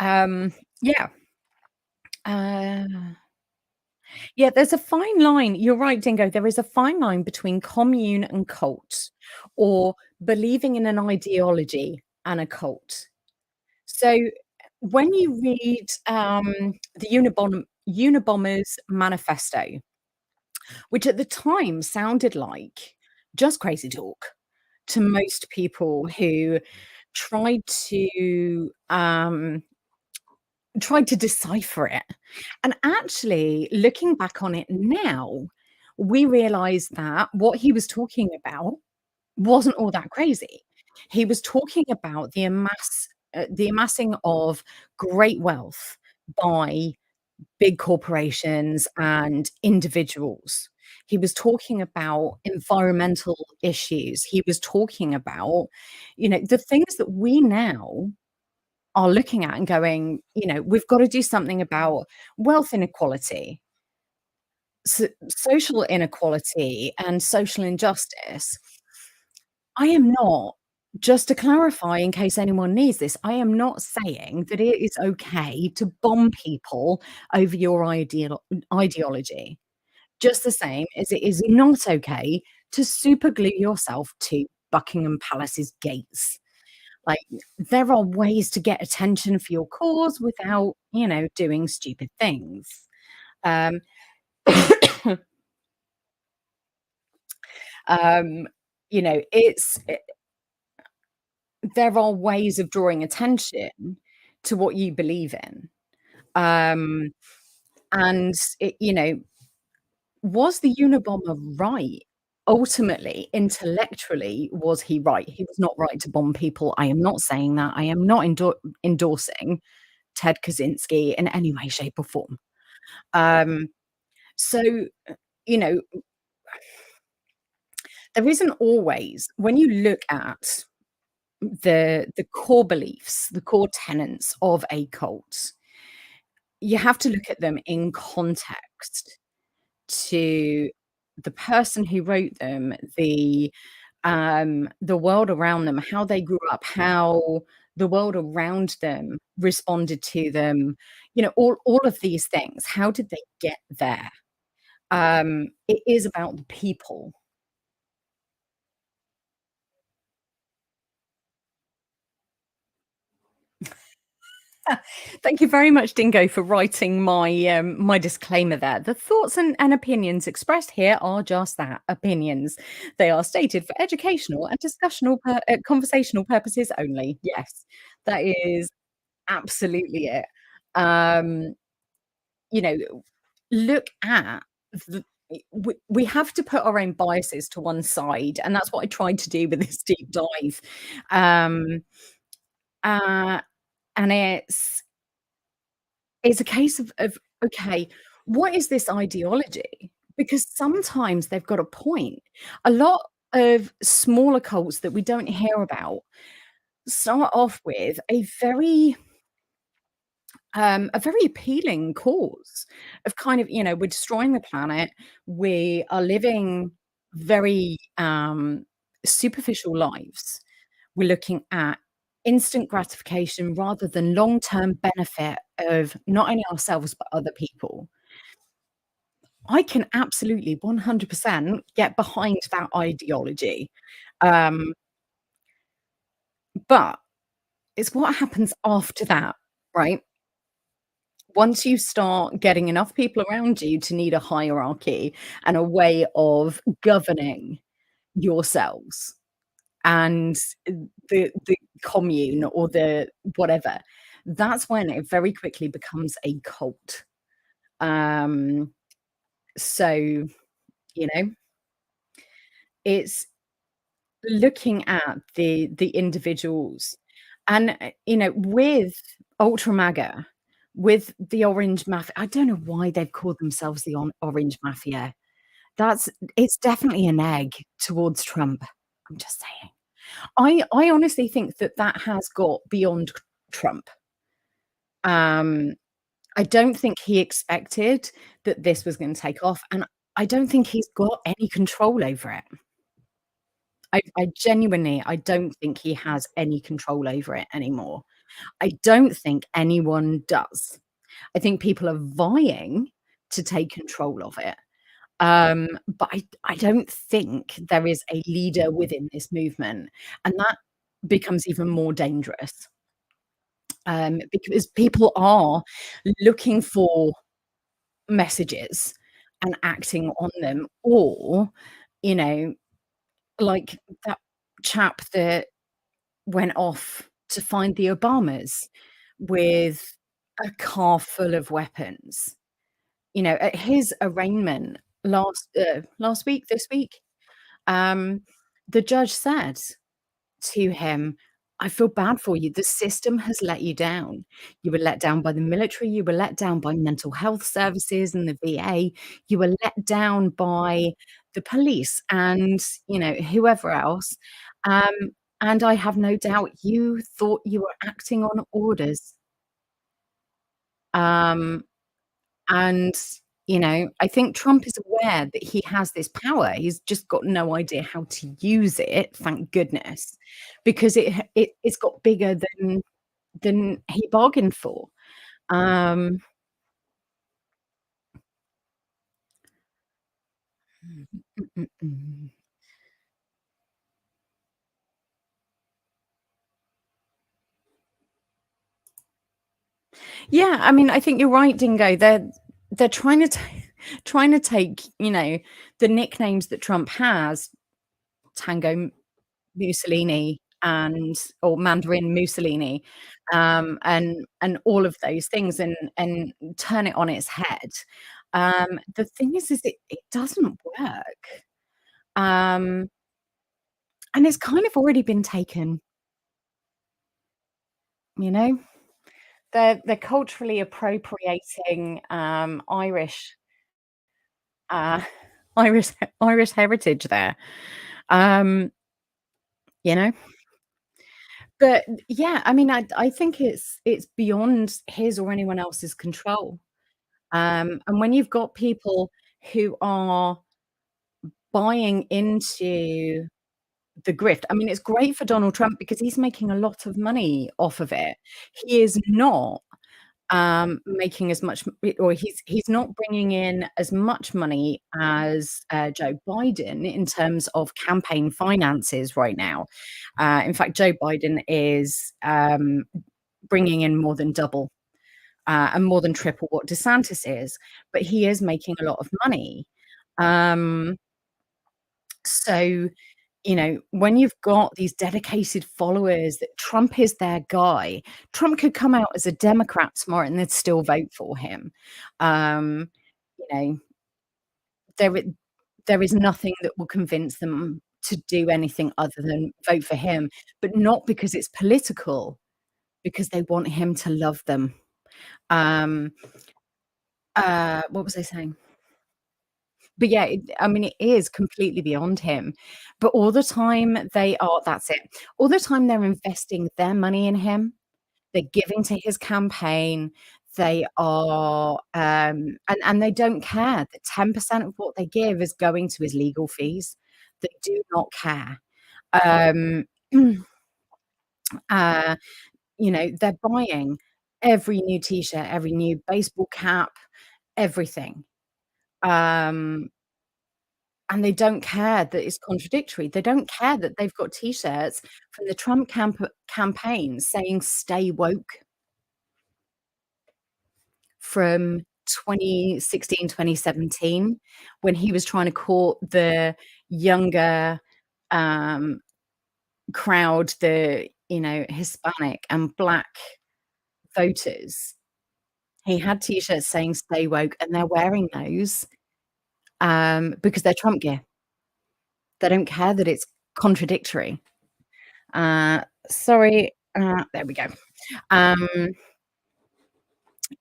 Um, yeah, uh, yeah, there's a fine line. You're right, Dingo. There is a fine line between commune and cult, or believing in an ideology and a cult. So when you read the Unabomber's manifesto, which at the time sounded like just crazy talk to most people who tried to um, tried to decipher it. And actually, looking back on it now, we realize that what he was talking about wasn't all that crazy. He was talking about the amassing of great wealth by big corporations and individuals. He was talking about environmental issues. He was talking about, the things that we now are looking at and going, we've got to do something about wealth inequality, social inequality, and social injustice. I am not, just to clarify in case anyone needs this, I am not saying that it is okay to bomb people over your ideology, just the same as it is not okay to super glue yourself to Buckingham Palace's gates. Like, there are ways to get attention for your cause without, doing stupid things. Um, um, it's there are ways of drawing attention to what you believe in. Um, and was the Unabomber right? Ultimately, intellectually, was he right? He was not right to bomb people. I am not saying that. I am not endorsing Ted Kaczynski in any way, shape, or form. Um, so, you know, there isn't always when you look at the core beliefs, the core tenets of a cult, you have to look at them in context to the person who wrote them, the world around them, how they grew up, how the world around them responded to them, all of these things. How did they get there? It is about the people. Thank you very much, Dingo, for writing my disclaimer there. The thoughts and opinions expressed here are just that, opinions. They are stated for educational and conversational purposes only. Yes, that is absolutely it. Um, you know, look at the we have to put our own biases to one side, and that's what I tried to do with this deep dive. Um, uh, and it's a case of, okay, what is this ideology? Because sometimes they've got a point. A lot of smaller cults that we don't hear about start off with a very appealing cause of kind of, we're destroying the planet. We are living very superficial lives. We're looking at instant gratification rather than long-term benefit of not only ourselves, but other people. I can absolutely 100% get behind that ideology. Um, but it's what happens after that, right? Once you start getting enough people around you to need a hierarchy and a way of governing yourselves, and the commune or the whatever, that's when it very quickly becomes a cult. Um, so, you know, it's looking at the individuals and, with Ultra MAGA, with the Orange Mafia. I don't know why they've called themselves the Orange Mafia. That's it's definitely an egg towards Trump. I'm just saying. I honestly think that that has got beyond Trump. Um, I don't think he expected that this was gonna take off, and I don't think he's got any control over it. I genuinely I don't think he has any control over it anymore. I don't think anyone does. I think people are vying to take control of it. But I don't think there is a leader within this movement, and that becomes even more dangerous, because people are looking for messages and acting on them, or, you know, like that chap that went off to find the Obamas with a car full of weapons. At his arraignment last week, this week, um, the judge said to him, "I feel bad for you. The system has let you down. You were let down by the military, you were let down by mental health services and the VA, you were let down by the police and, whoever else, um, and I have no doubt you thought you were acting on orders." Um And, I think Trump is aware that he has this power. He's just got no idea how to use it, thank goodness, because it's got bigger than he bargained for. Um, mm. Yeah, I mean, I think you're right, Dingo. They're trying to take, the nicknames that Trump has, Tango Mussolini and or Mandarin Mussolini, and all of those things and turn it on its head. The thing is it doesn't work, um, and it's kind of already been taken, you know? They're culturally appropriating, uh, Irish Irish heritage there, um, you know? But, yeah, I mean, I think it's beyond his or anyone else's control. And when you've got people who are buying into the grift, I mean, it's great for Donald Trump because he's making a lot of money off of it. He is not, making as much or he's not bringing in as much money as, Joe Biden in terms of campaign finances right now. In fact, Joe Biden is, bringing in more than double and more than triple what DeSantis is, but he is making a lot of money. Um, so, when you've got these dedicated followers that Trump is their guy, Trump could come out as a Democrat tomorrow and they'd still vote for him. Um, you know, there i there is nothing that will convince them to do anything other than vote for him, but not because it's political, because they want him to love them. Um, what was I saying? But yeah, I mean, it is completely beyond him. But all the time they are that's it. All the time they're investing their money in him, they're giving to his campaign, they are, and they don't care that 10% of what they give is going to his legal fees. They do not care. Um, uh, they're buying every new T-shirt, every new baseball cap, everything. Um And they don't care that it's contradictory. They don't care that they've got T-shirts from the Trump campaign saying "Stay woke" from 2016, 2017, when he was trying to court the younger, um, crowd, the, Hispanic and Black voters, he had T-shirts saying "Stay woke," and they're wearing those, because they're Trump gear. They don't care that it's contradictory. Sorry, there we go. Um,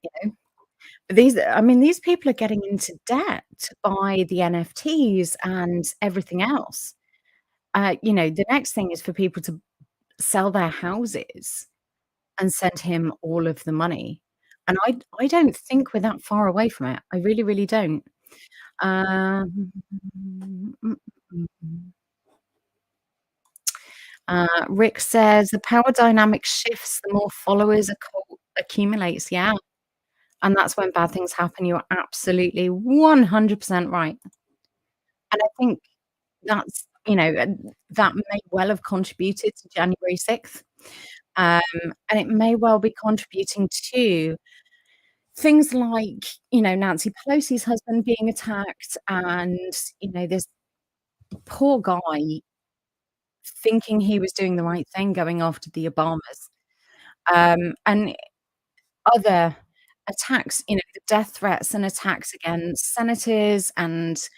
you know, these people are getting into debt to buy the NFTs and everything else. The next thing is for people to sell their houses and send him all of the money, and I don't think we're that far away from it. I really, really don't. Um, mm, mm, mm. Rick says, "The power dynamic shifts the more followers a cult accumulates." Yeah, and that's when bad things happen. You're absolutely 100% right, and I think that may well have contributed to January 6th, and it may well be contributing to things like, Nancy Pelosi's husband being attacked and, this poor guy thinking he was doing the right thing going after the Obamas, and other attacks, the death threats and attacks against senators and,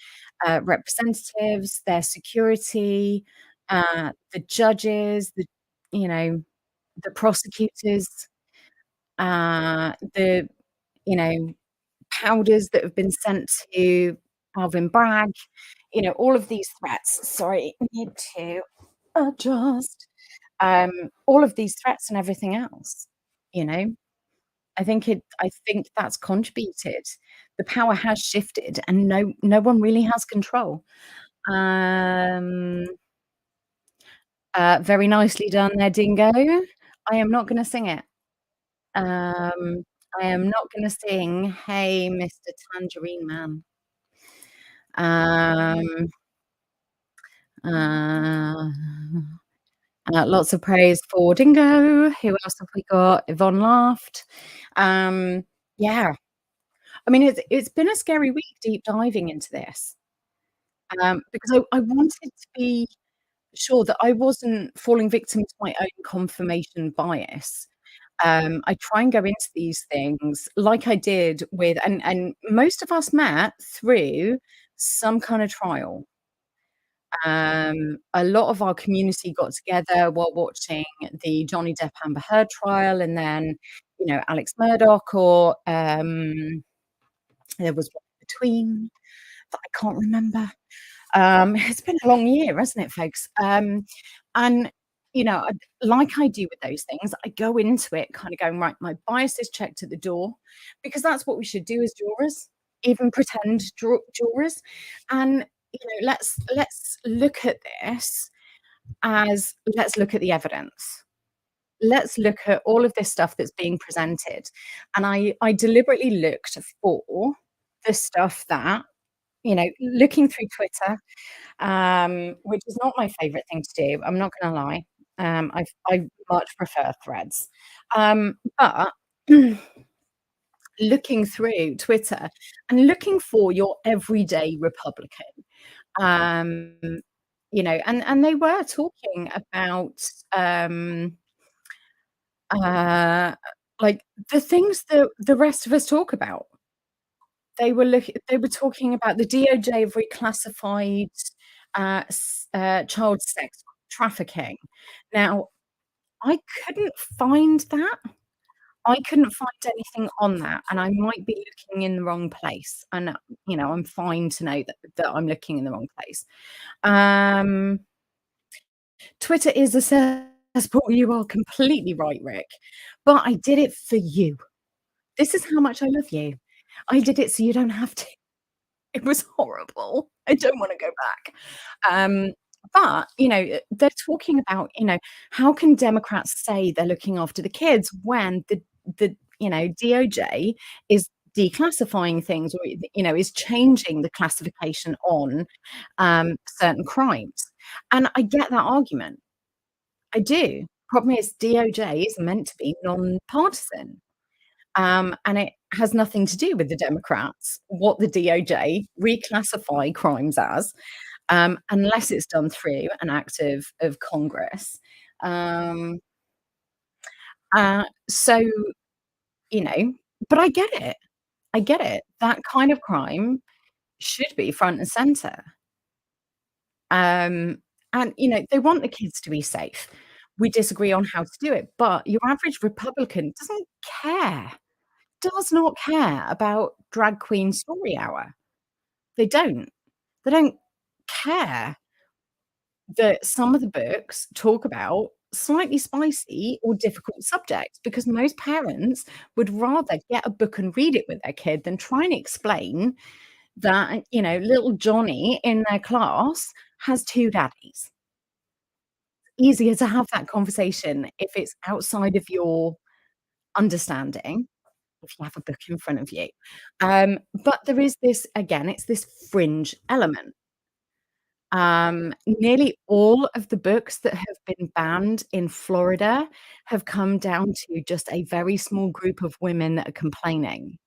representatives, their security, the judges, you know, the prosecutors, the, you know, powders that have been sent to Alvin Bragg, all of these threats. Sorry, need to adjust. All of these threats and everything else, you know? I think that's contributed. The power has shifted and no one really has control. Um, Very nicely done there, Dingo. I am not gonna sing it. Um, I am not gonna sing "Hey, Mr. Tangerine Man." Um, uh, Lots of praise for Dingo. Who else have we got? Yvonne laughed. Um, yeah. I mean, it's been a scary week deep diving into this, because I wanted to be sure that I wasn't falling victim to my own confirmation bias. I try and go into these things like I did with and most of us met through some kind of trial. A lot of our community got together while watching the Johnny Depp Amber Heard trial and then, Alex Murdoch or, there was one in between that I can't remember. It's been a long year, hasn't it, folks? And, I like I do with those things, I go into it kind of going, "Right, my bias is checked at the door," because that's what we should do as jurors, even pretend jurors. And, let's look at this as let's look at the evidence. Let's look at all of this stuff that's being presented. And I deliberately looked for the stuff that, looking through Twitter, which is not my favorite thing to do, I'm not gonna lie. I much prefer Threads. But looking through Twitter and looking for your everyday Republican, um, and they were talking about, um, uh, like, the things that the rest of us talk about. They were talking about the DOJ have reclassified, child sex trafficking. Now, I couldn't find that. I couldn't find anything on that, and I might be looking in the wrong place, and, I'm fine to know that I'm looking in the wrong place. Um, Twitter is a cesspool, you are completely right, Rick, but I did it for you. This is how much I love you. I did it so you don't have to. It was horrible. I don't wanna go back. But, they're talking about, how can Democrats say they're looking after the kids when the DOJ is declassifying things or, is changing the classification on, certain crimes. And I get that argument. I do. Problem is DOJ is meant to be nonpartisan. And it has nothing to do with the Democrats, what the DOJ reclassify crimes as. unless it's done through an act of Congress. Um, so, you know, but I get it. I get it. That kind of crime should be front and center. And, they want the kids to be safe. We disagree on how to do it, but your average Republican doesn't care, does not care about drag queen story hour. They don't. They don't care that some of the books talk about slightly spicy or difficult subjects because most parents would rather get a book and read it with their kid than try and explain that, little Johnny in their class has 2 daddies. Easier to have that conversation if it's outside of your understanding, if you have a book in front of you. But there is this again, it's this fringe element. Nearly all of the books that have been banned in Florida have come down to just a very small group of women that are complaining.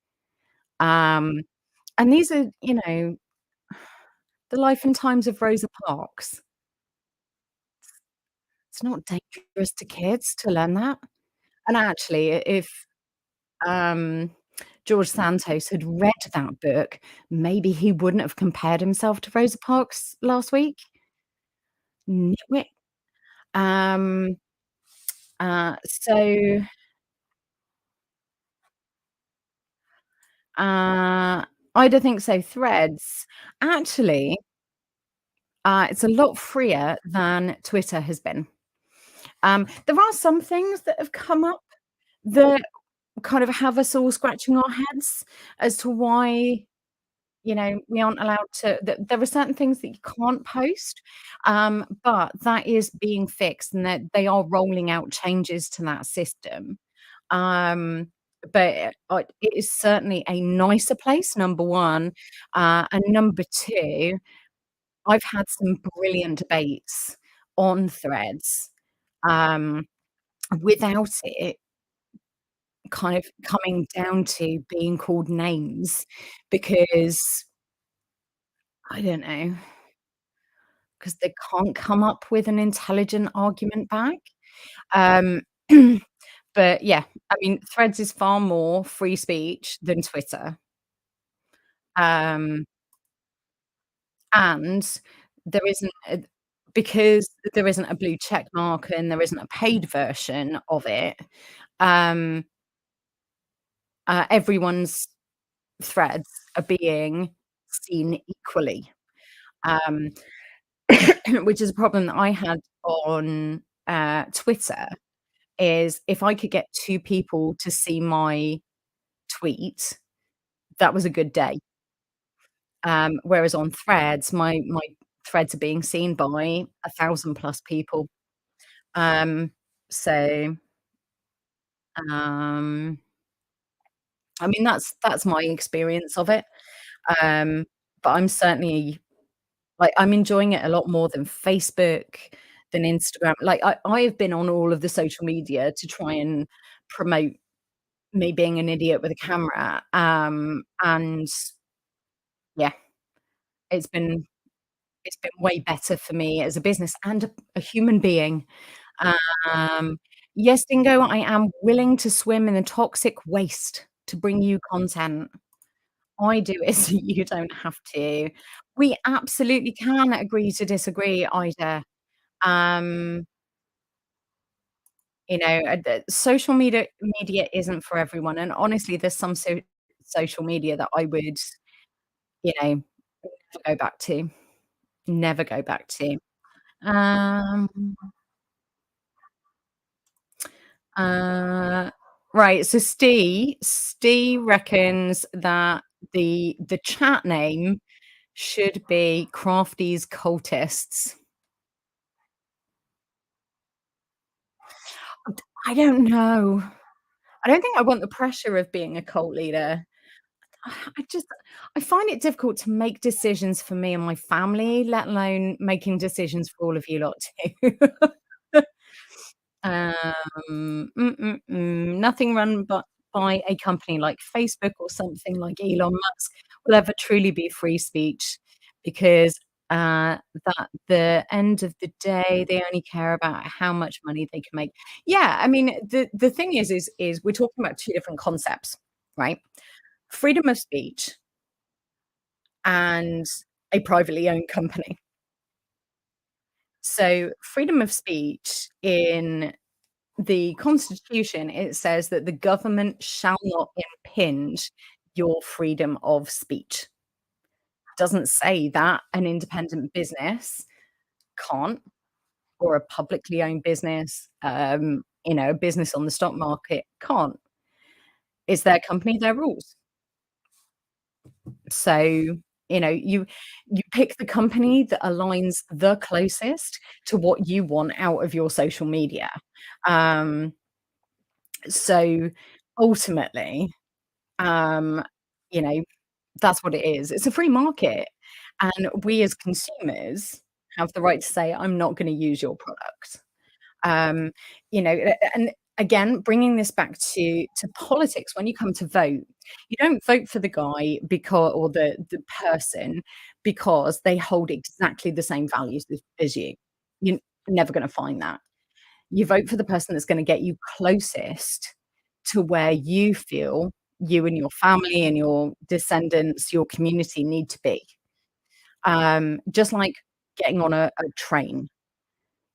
Um, and these are, The Life and Times of Rosa Parks. It's not dangerous to kids to learn that. And actually, if, um, George Santos had read that book, maybe he wouldn't have compared himself to Rosa Parks last week. Nitwit. Um, so, I don't think so. Threads, actually, it's a lot freer than Twitter has been. There are some things that have come up that kind of have us all scratching our heads as to why, we aren't allowed to there are certain things that you can't post, but that is being fixed and that they are rolling out changes to that system. But it is certainly a nicer place, number 1, and number 2, I've had some brilliant debates on Threads, um, without it kind of coming down to being called names because I don't know, because they can't come up with an intelligent argument back. Um, but yeah, I mean, Threads is far more free speech than Twitter. Um, and there isn't a because there isn't a blue check mark and there isn't a paid version of it, um, everyone's threads are being seen equally, um, which is a problem that I had on, Twitter, is if I could get 2 people to see my tweet, that was a good day. Whereas on Threads, my threads are being seen by 1,000 plus people. Um, so, um, I mean, that's my experience of it. Um, but I'm certainly I'm enjoying it a lot more than Facebook, than Instagram. I have been on all of the social media to try and promote me being an idiot with a camera, and yeah, it's been it's been way better for me as a business and a human being. Um, yes, Dingo, I am willing to swim in the toxic waste to bring you content. I do it so you don't have to. We absolutely can agree to disagree, Ida. Um, the social media isn't for everyone, and honestly, there's some social media that I would, never go back to. Never go back to. Um, uh, right, so Steve reckons that the chat name should be Crafty's Cultists. I don't know. I don't think I want the pressure of being a cult leader. I just I find it difficult to make decisions for me and my family, let alone making decisions for all of you lot too. Nothing run by a company like Facebook or something like Elon Musk will ever truly be free speech because, uh, that the end of the day, they only care about how much money they can make. Yeah, I mean, the thing is we're talking about 2 different concepts, right? Freedom of speech and a privately owned company. So, freedom of speech in the Constitution, it says that the government shall not impinge your freedom of speech. Doesn't say that an independent business can't, or a publicly owned business, a business on the stock market can't. It's their company, their rules. So, you pick the company that aligns the closest to what you want out of your social media. Um, so ultimately, um, you know, that's what it is. It's a free market, and we as consumers have the right to say, "I'm not gonna use your product." Um, and again, bringing this back to politics, when you come to vote, you don't vote for the guy because or the person because they hold exactly the same values as you. You're never gonna find that. You vote for the person that's gonna get you closest to where you feel you and your family and your descendants, your community need to be. Just like getting on a train.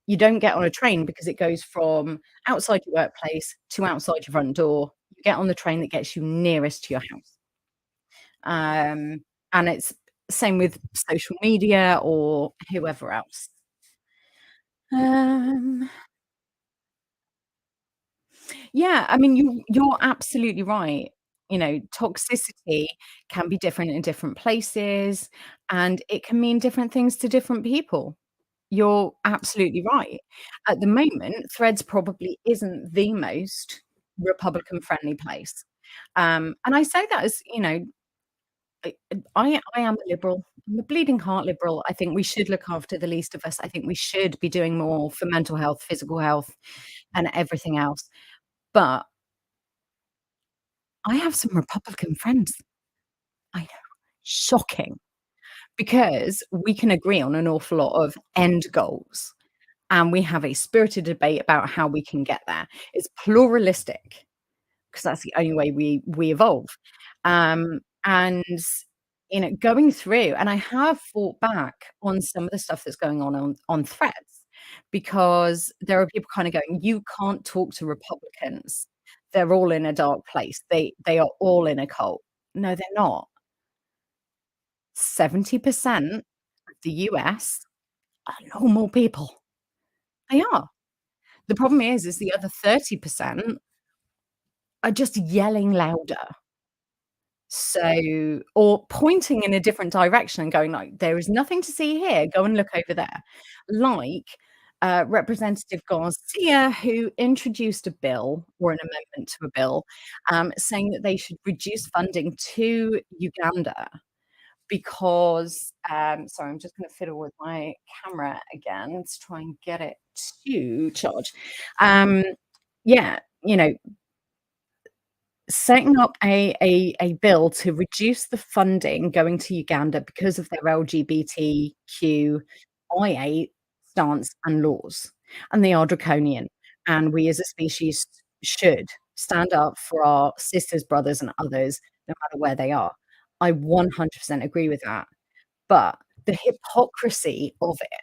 You don't get on a train because it goes from outside your workplace to outside your front door. You get on the train that gets you nearest to your house. And it's same with social media or whoever else. Um, yeah, I mean, you're absolutely right. Toxicity can be different in different places, and it can mean different things to different people. You're absolutely right. At the moment, Threads probably isn't the most Republican friendly place. And I say that as, I am a liberal. I'm a bleeding heart liberal. I think we should look after the least of us. I think we should be doing more for mental health, physical health, and everything else. But I have some Republican friends. I know. Shocking. Because we can agree on an awful lot of end goals, and we have a spirited debate about how we can get there. It's pluralistic, because that's the only way we evolve. And, going through and I have fought back on some of the stuff that's going on Threads, because there are people kinda going, "You can't talk to Republicans. They're all in a dark place. They are all in a cult." No, they're not. 70% of the US are normal people. They are. The problem is the other 30% are just yelling louder. So or pointing in a different direction and going like, "There is nothing to see here, go and look over there." Like, Representative Garcia, who introduced a bill or an amendment to a bill, saying that they should reduce funding to Uganda because, sorry, I'm just gonna fiddle with my camera again to try and get it to charge. Um, yeah, setting up a bill to reduce the funding going to Uganda because of their LGBTQIA stance and laws, and they are draconian, and we as a species should stand up for our sisters, brothers, and others, no matter where they are. I 100% agree with that, but the hypocrisy of it,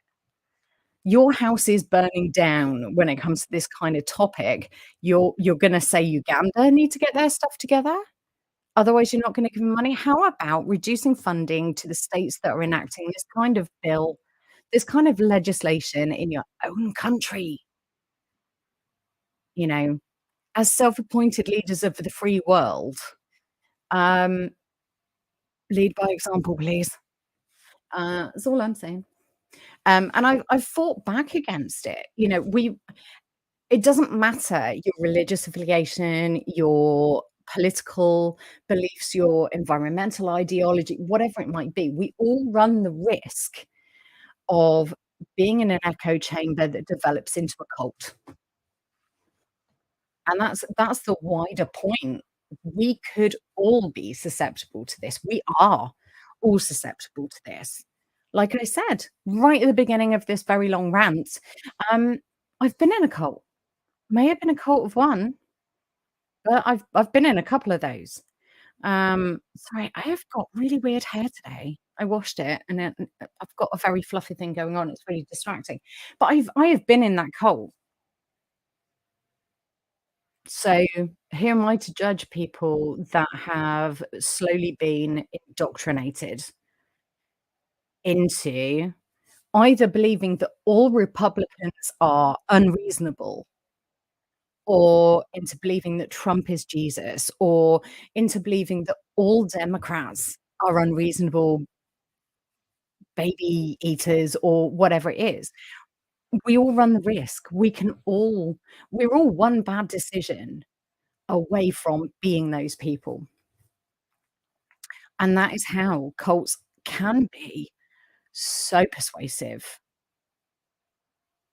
your house is burning down when it comes to this kind of topic, you're gonna say Uganda need to get their stuff together? Otherwise, you're not gonna give them money? How about reducing funding to the states that are enacting this kind of bill, this kind of legislation in your own country? You know, as self-appointed leaders of the free world, um, lead by example, please. That's all I'm saying. And I've fought back against it. It doesn't matter your religious affiliation, your political beliefs, your environmental ideology, whatever it might be. We all run the risk of being in an echo chamber that develops into a cult. And that's the wider point. We could all be susceptible to this. We are all susceptible to this. like I said, right at the beginning of this very long rant, um, I've been in a cult. May have been a cult of one, but I've been in a couple of those. Sorry, I have got really weird hair today. I washed it and I've got a very fluffy thing going on. It's really distracting. But I have been in that cult. So who am I to judge people that have slowly been indoctrinated into either believing that all Republicans are unreasonable, or into believing that Trump is Jesus, or into believing that all Democrats are unreasonable baby eaters or whatever it is. We all run the risk. We're all one bad decision away from being those people. And that is how cults can be so persuasive.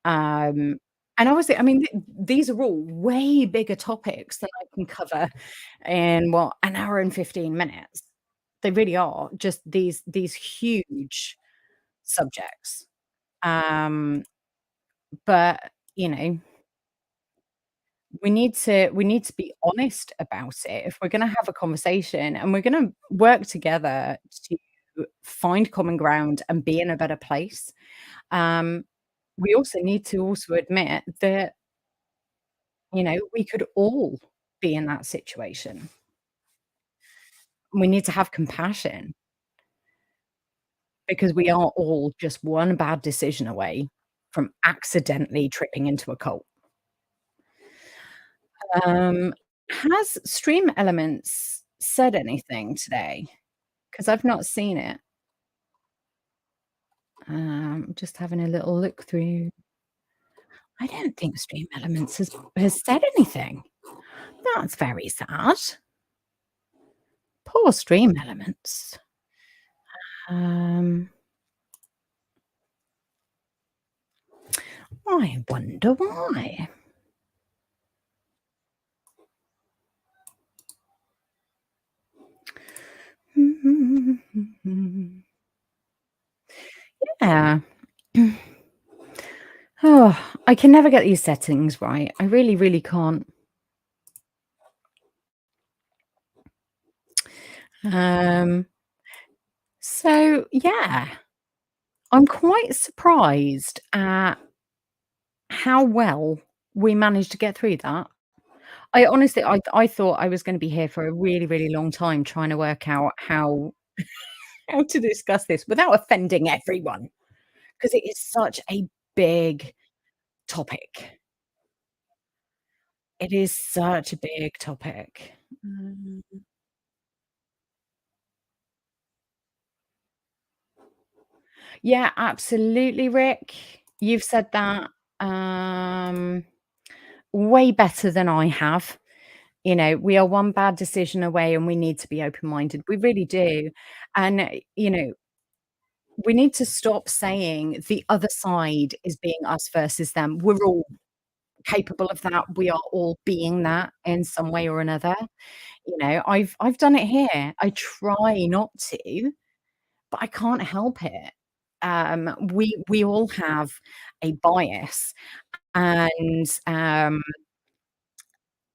Um, and obviously, I mean, these are all way bigger topics than I can cover in what, an hour and 15 minutes. They really are just these huge subjects. Um, but you know, we need to be honest about it if we're gonna have a conversation and we're gonna work together to find common ground and be in a better place. Um, we also need to also admit that, we could all be in that situation. We need to have compassion because we are all just one bad decision away from accidentally tripping into a cult. Um, has Stream Elements said anything today? Because 'Cause I've not seen it. Just having a little look through. I don't think Stream Elements has said anything. That's very sad. Poor Stream Elements. Um, I wonder why. Yeah. Oh, I can never get these settings right. I really, really can't. Um, so yeah, I'm quite surprised at how well we managed to get through that. I honestly I thought I was gonna be here for a really, really long time trying to work out how to discuss this without offending everyone, because it is such a big topic. It is such a big topic. Mm. Yeah, absolutely, Rick. You've said that, um, way better than I have. We are one bad decision away and we need to be open-minded. We really do. And, we need to stop saying the other side is being us versus them. We're all capable of that. We are all being that in some way or another. I've done it here. I try not to, but I can't help it. We all have a bias, and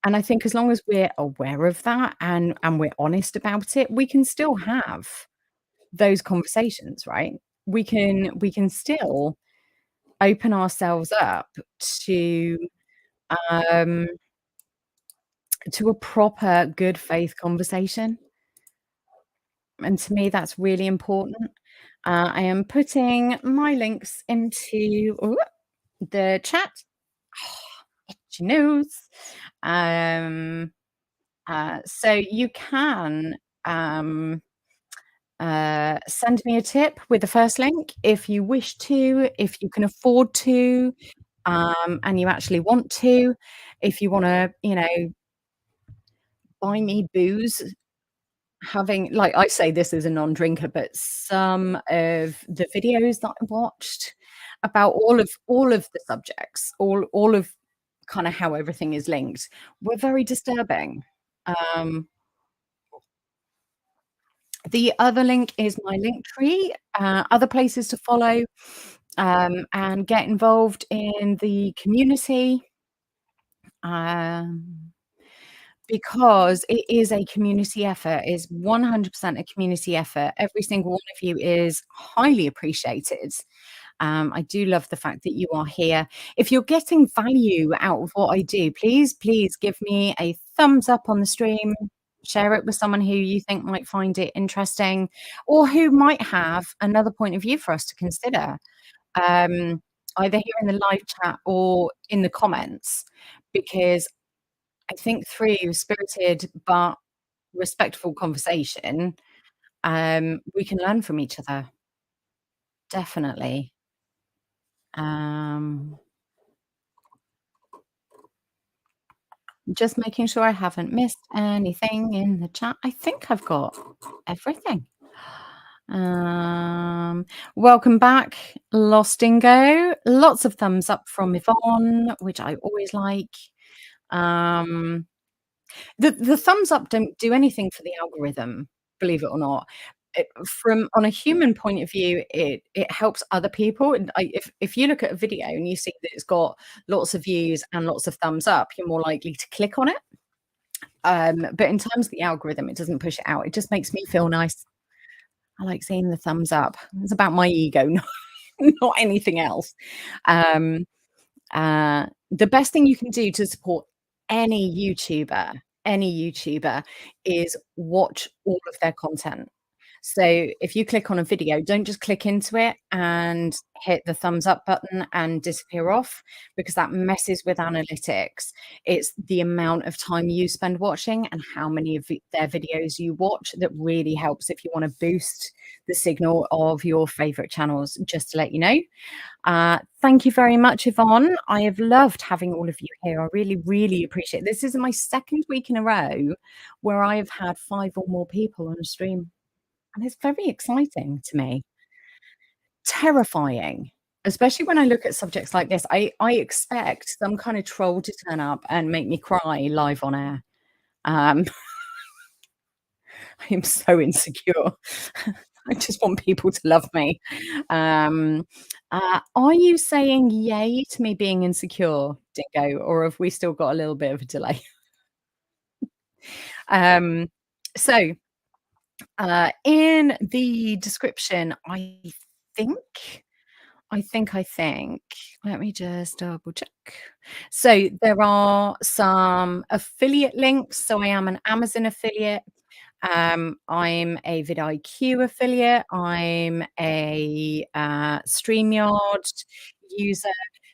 I think as long as we're aware of that and we're honest about it, we can still have those conversations, right? We can still open ourselves up to, um, to a proper good faith conversation, and to me, that's really important. I am putting my links into the chat. She knows. Um, so you can, um send me a tip with the first link if you wish to, if you can afford to, and you actually want to. If you wanna, buy me booze, having like, I say this as a non-drinker, but some of the videos that I watched about all of the subjects, all of kinda how everything is linked, were very disturbing. Um The other link is my link tree, other places to follow, and get involved in the community, um, because it is a community effort. It's 100% a community effort. Every single one of you is highly appreciated. I do love the fact that you are here. If you're getting value out of what I do, please, please give me a thumbs up on the stream. Share it with someone who you think might find it interesting or who might have another point of view for us to consider, um, either here in the live chat or in the comments, because I think through spirited but respectful conversation, we can learn from each other. Definitely. Um, just making sure I haven't missed anything in the chat. I think I've got everything. Um, welcome back, Lostingo. Lots of thumbs up from Yvonne, which I always like. Um, the thumbs up don't do anything for the algorithm, believe it or not. From on a human point of view, it helps other people. And if you look at a video and you see that it's got lots of views and lots of thumbs up, you're more likely to click on it. But in terms of the algorithm, it doesn't push it out. It just makes me feel nice. I like seeing the thumbs up. It's about my ego, not anything else. Um, the best thing you can do to support any YouTuber is watch all of their content. So if you click on a video, don't just click into it and hit the thumbs up button and disappear off, because that messes with analytics. It's the amount of time you spend watching and how many of their videos you watch that really helps if you want to boost the signal of your favorite channels, just to let you know. Thank you very much, Yvonne. I have loved having all of you here. I really, really appreciate it. This is my second week in a row where I have had 5 or more people on a stream, and it's very exciting to me. Terrifying, especially when I look at subjects like this. I expect some kind of troll to turn up and make me cry live on air. Um, I am so insecure. I just want people to love me. Are you saying yay to me being insecure, Dingo, or have we still got a little bit of a delay? Um, so, in the description, think I think. Let me just double check. So there are some affiliate links. So I am an Amazon affiliate. I'm a vidIQ affiliate. I'm a StreamYard user.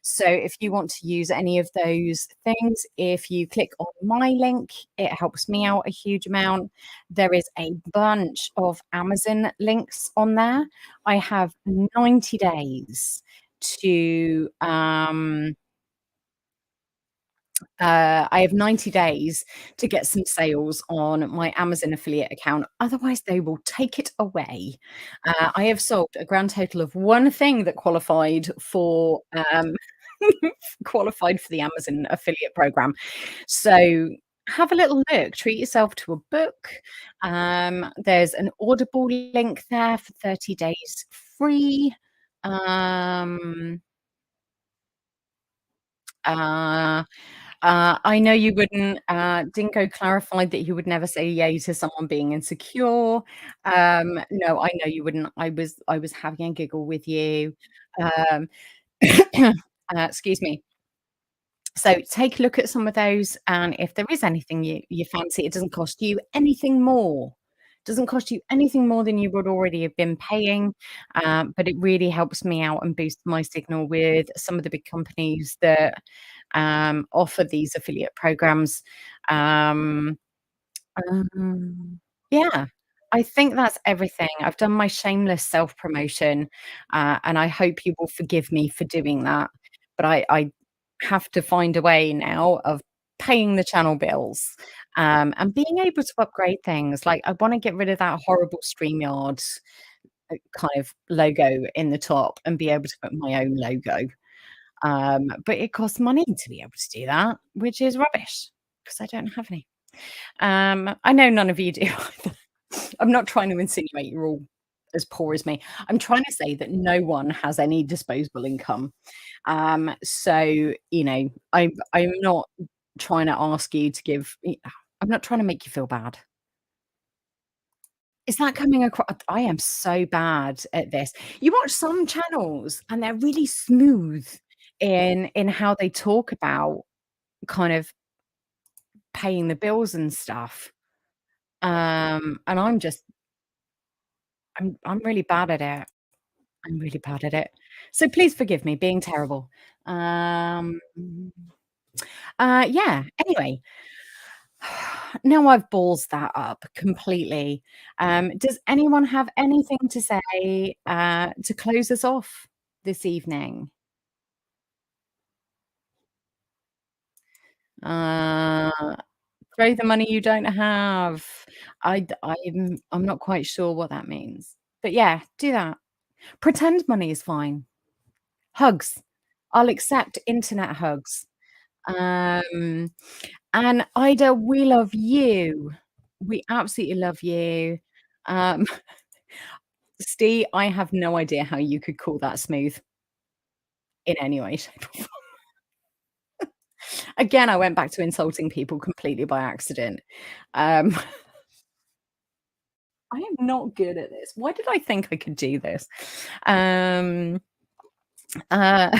So if you want to use any of those things, if you click on my link, it helps me out a huge amount. There is a bunch of Amazon links on there. I have 90 days to I have 90 days to get some sales on my Amazon affiliate account. Otherwise, they will take it away. I have sold a grand total of one thing that qualified for the Amazon affiliate program. So have a little look. Treat yourself to a book. There's an Audible link there for 30 days free. Um, uh, I know you wouldn't. Dingo clarified that he would never say yay to someone being insecure. No, I know you wouldn't. I was having a giggle with you. Um, excuse me. So take a look at some of those, and if there is anything you fancy, it doesn't cost you anything more. Doesn't cost you anything more than you would already have been paying, but it really helps me out and boosts my signal with some of the big companies that offer these affiliate programs. Um, yeah, I think that's everything. I've done my shameless self-promotion, and I hope you will forgive me for doing that. But I have to find a way now of paying the channel bills, and being able to upgrade things. Like, I wanna get rid of that horrible StreamYard, kind of logo in the top and be able to put my own logo. But it costs money to be able to do that, which is rubbish because I don't have any. I know none of you do either. I'm not trying to insinuate you're all as poor as me. I'm trying to say that no one has any disposable income. So, I'm not trying to ask you to give I'm not trying to make you feel bad. Is that coming across? I am so bad at this. You watch some channels and they're really smooth in how they talk about kind of paying the bills and stuff. And I'm really bad at it. I'm really bad at it. So please forgive me being terrible. Um, yeah, anyway, now I've ballsed that up completely. Does anyone have anything to say, to close us off this evening? Uh, throw the money you don't have. I'm not quite sure what that means. But yeah, do that. Pretend money is fine. Hugs. I'll accept internet hugs. Um, and Ida, we love you. We absolutely love you. Um, Steve, I have no idea how you could call that smooth in any way, shape, or form. Again, I went back to insulting people completely by accident. Um, I am not good at this. Why did I think I could do this? Um, uh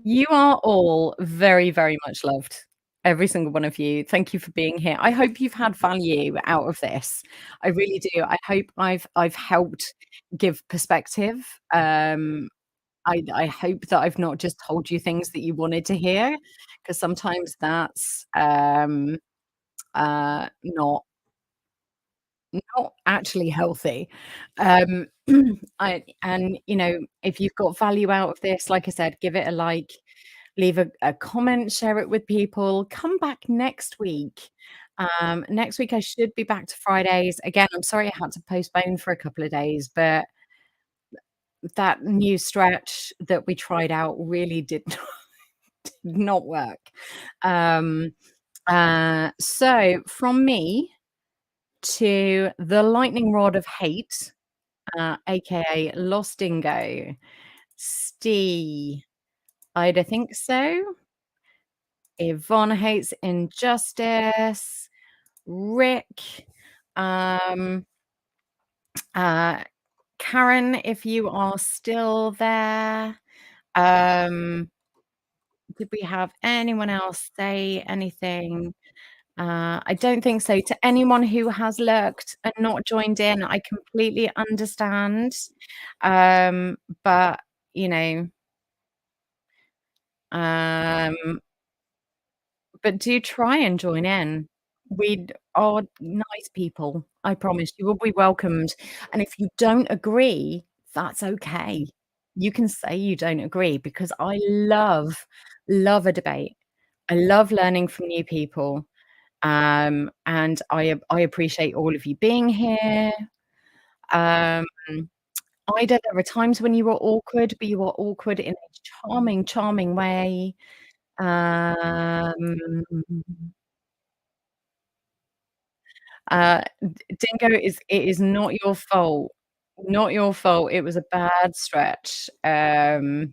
You are all very, very much loved. Every single one of you. Thank you for being here. I hope you've had value out of this. I really do. I hope I've helped give perspective. I hope that I've not just told you things that you wanted to hear, because sometimes that's not actually healthy. Um, if you've got value out of this, like I said, give it a like, leave a comment, share it with people. Come back next week. Next week I should be back to Fridays. Again, I'm sorry I had to postpone for a couple of days, but that new stretch that we tried out really did not work. Um, so from me to the lightning rod of hate, aka Lost Dingo, Steve, Ida thinks so. Yvonne hates injustice. Rick, um, uh, Karen, if you are still there. Um, did we have anyone else say anything? I don't think so. To anyone who has lurked and not joined in, I completely understand. Um, but you know, um, but do try and join in. We are nice people. I promise you will be welcomed. And if you don't agree, that's okay. You can say you don't agree because I love a debate. I love learning from new people. And I appreciate all of you being here. Um, Ida, there are times when you are awkward, but you are awkward in a charming, charming way. Um, Dingo, it is not your fault. Not your fault. It was a bad stretch. And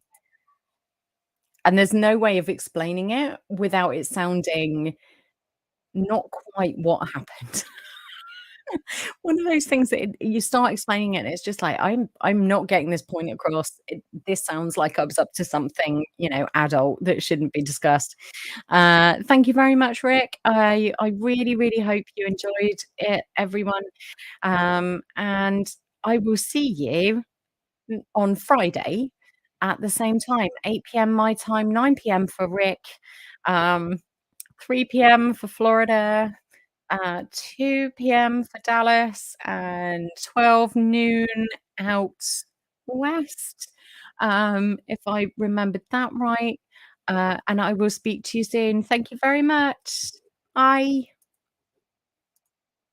there's no way of explaining it without it sounding not quite what happened. One of those things that you start explaining it, and it's just like, I'm not getting this point across. This sounds like I was up to something, adult that shouldn't be discussed. Thank you very much, Rick. I really, really hope you enjoyed it, everyone. And I will see you on Friday at the same time, 8 p.m. my time, 9 p.m. for Rick, um, 3 p.m. for Florida, 2 p.m. for Dallas, and 12 noon out west, if I remembered that right. And I will speak to you soon. Thank you very much. Bye.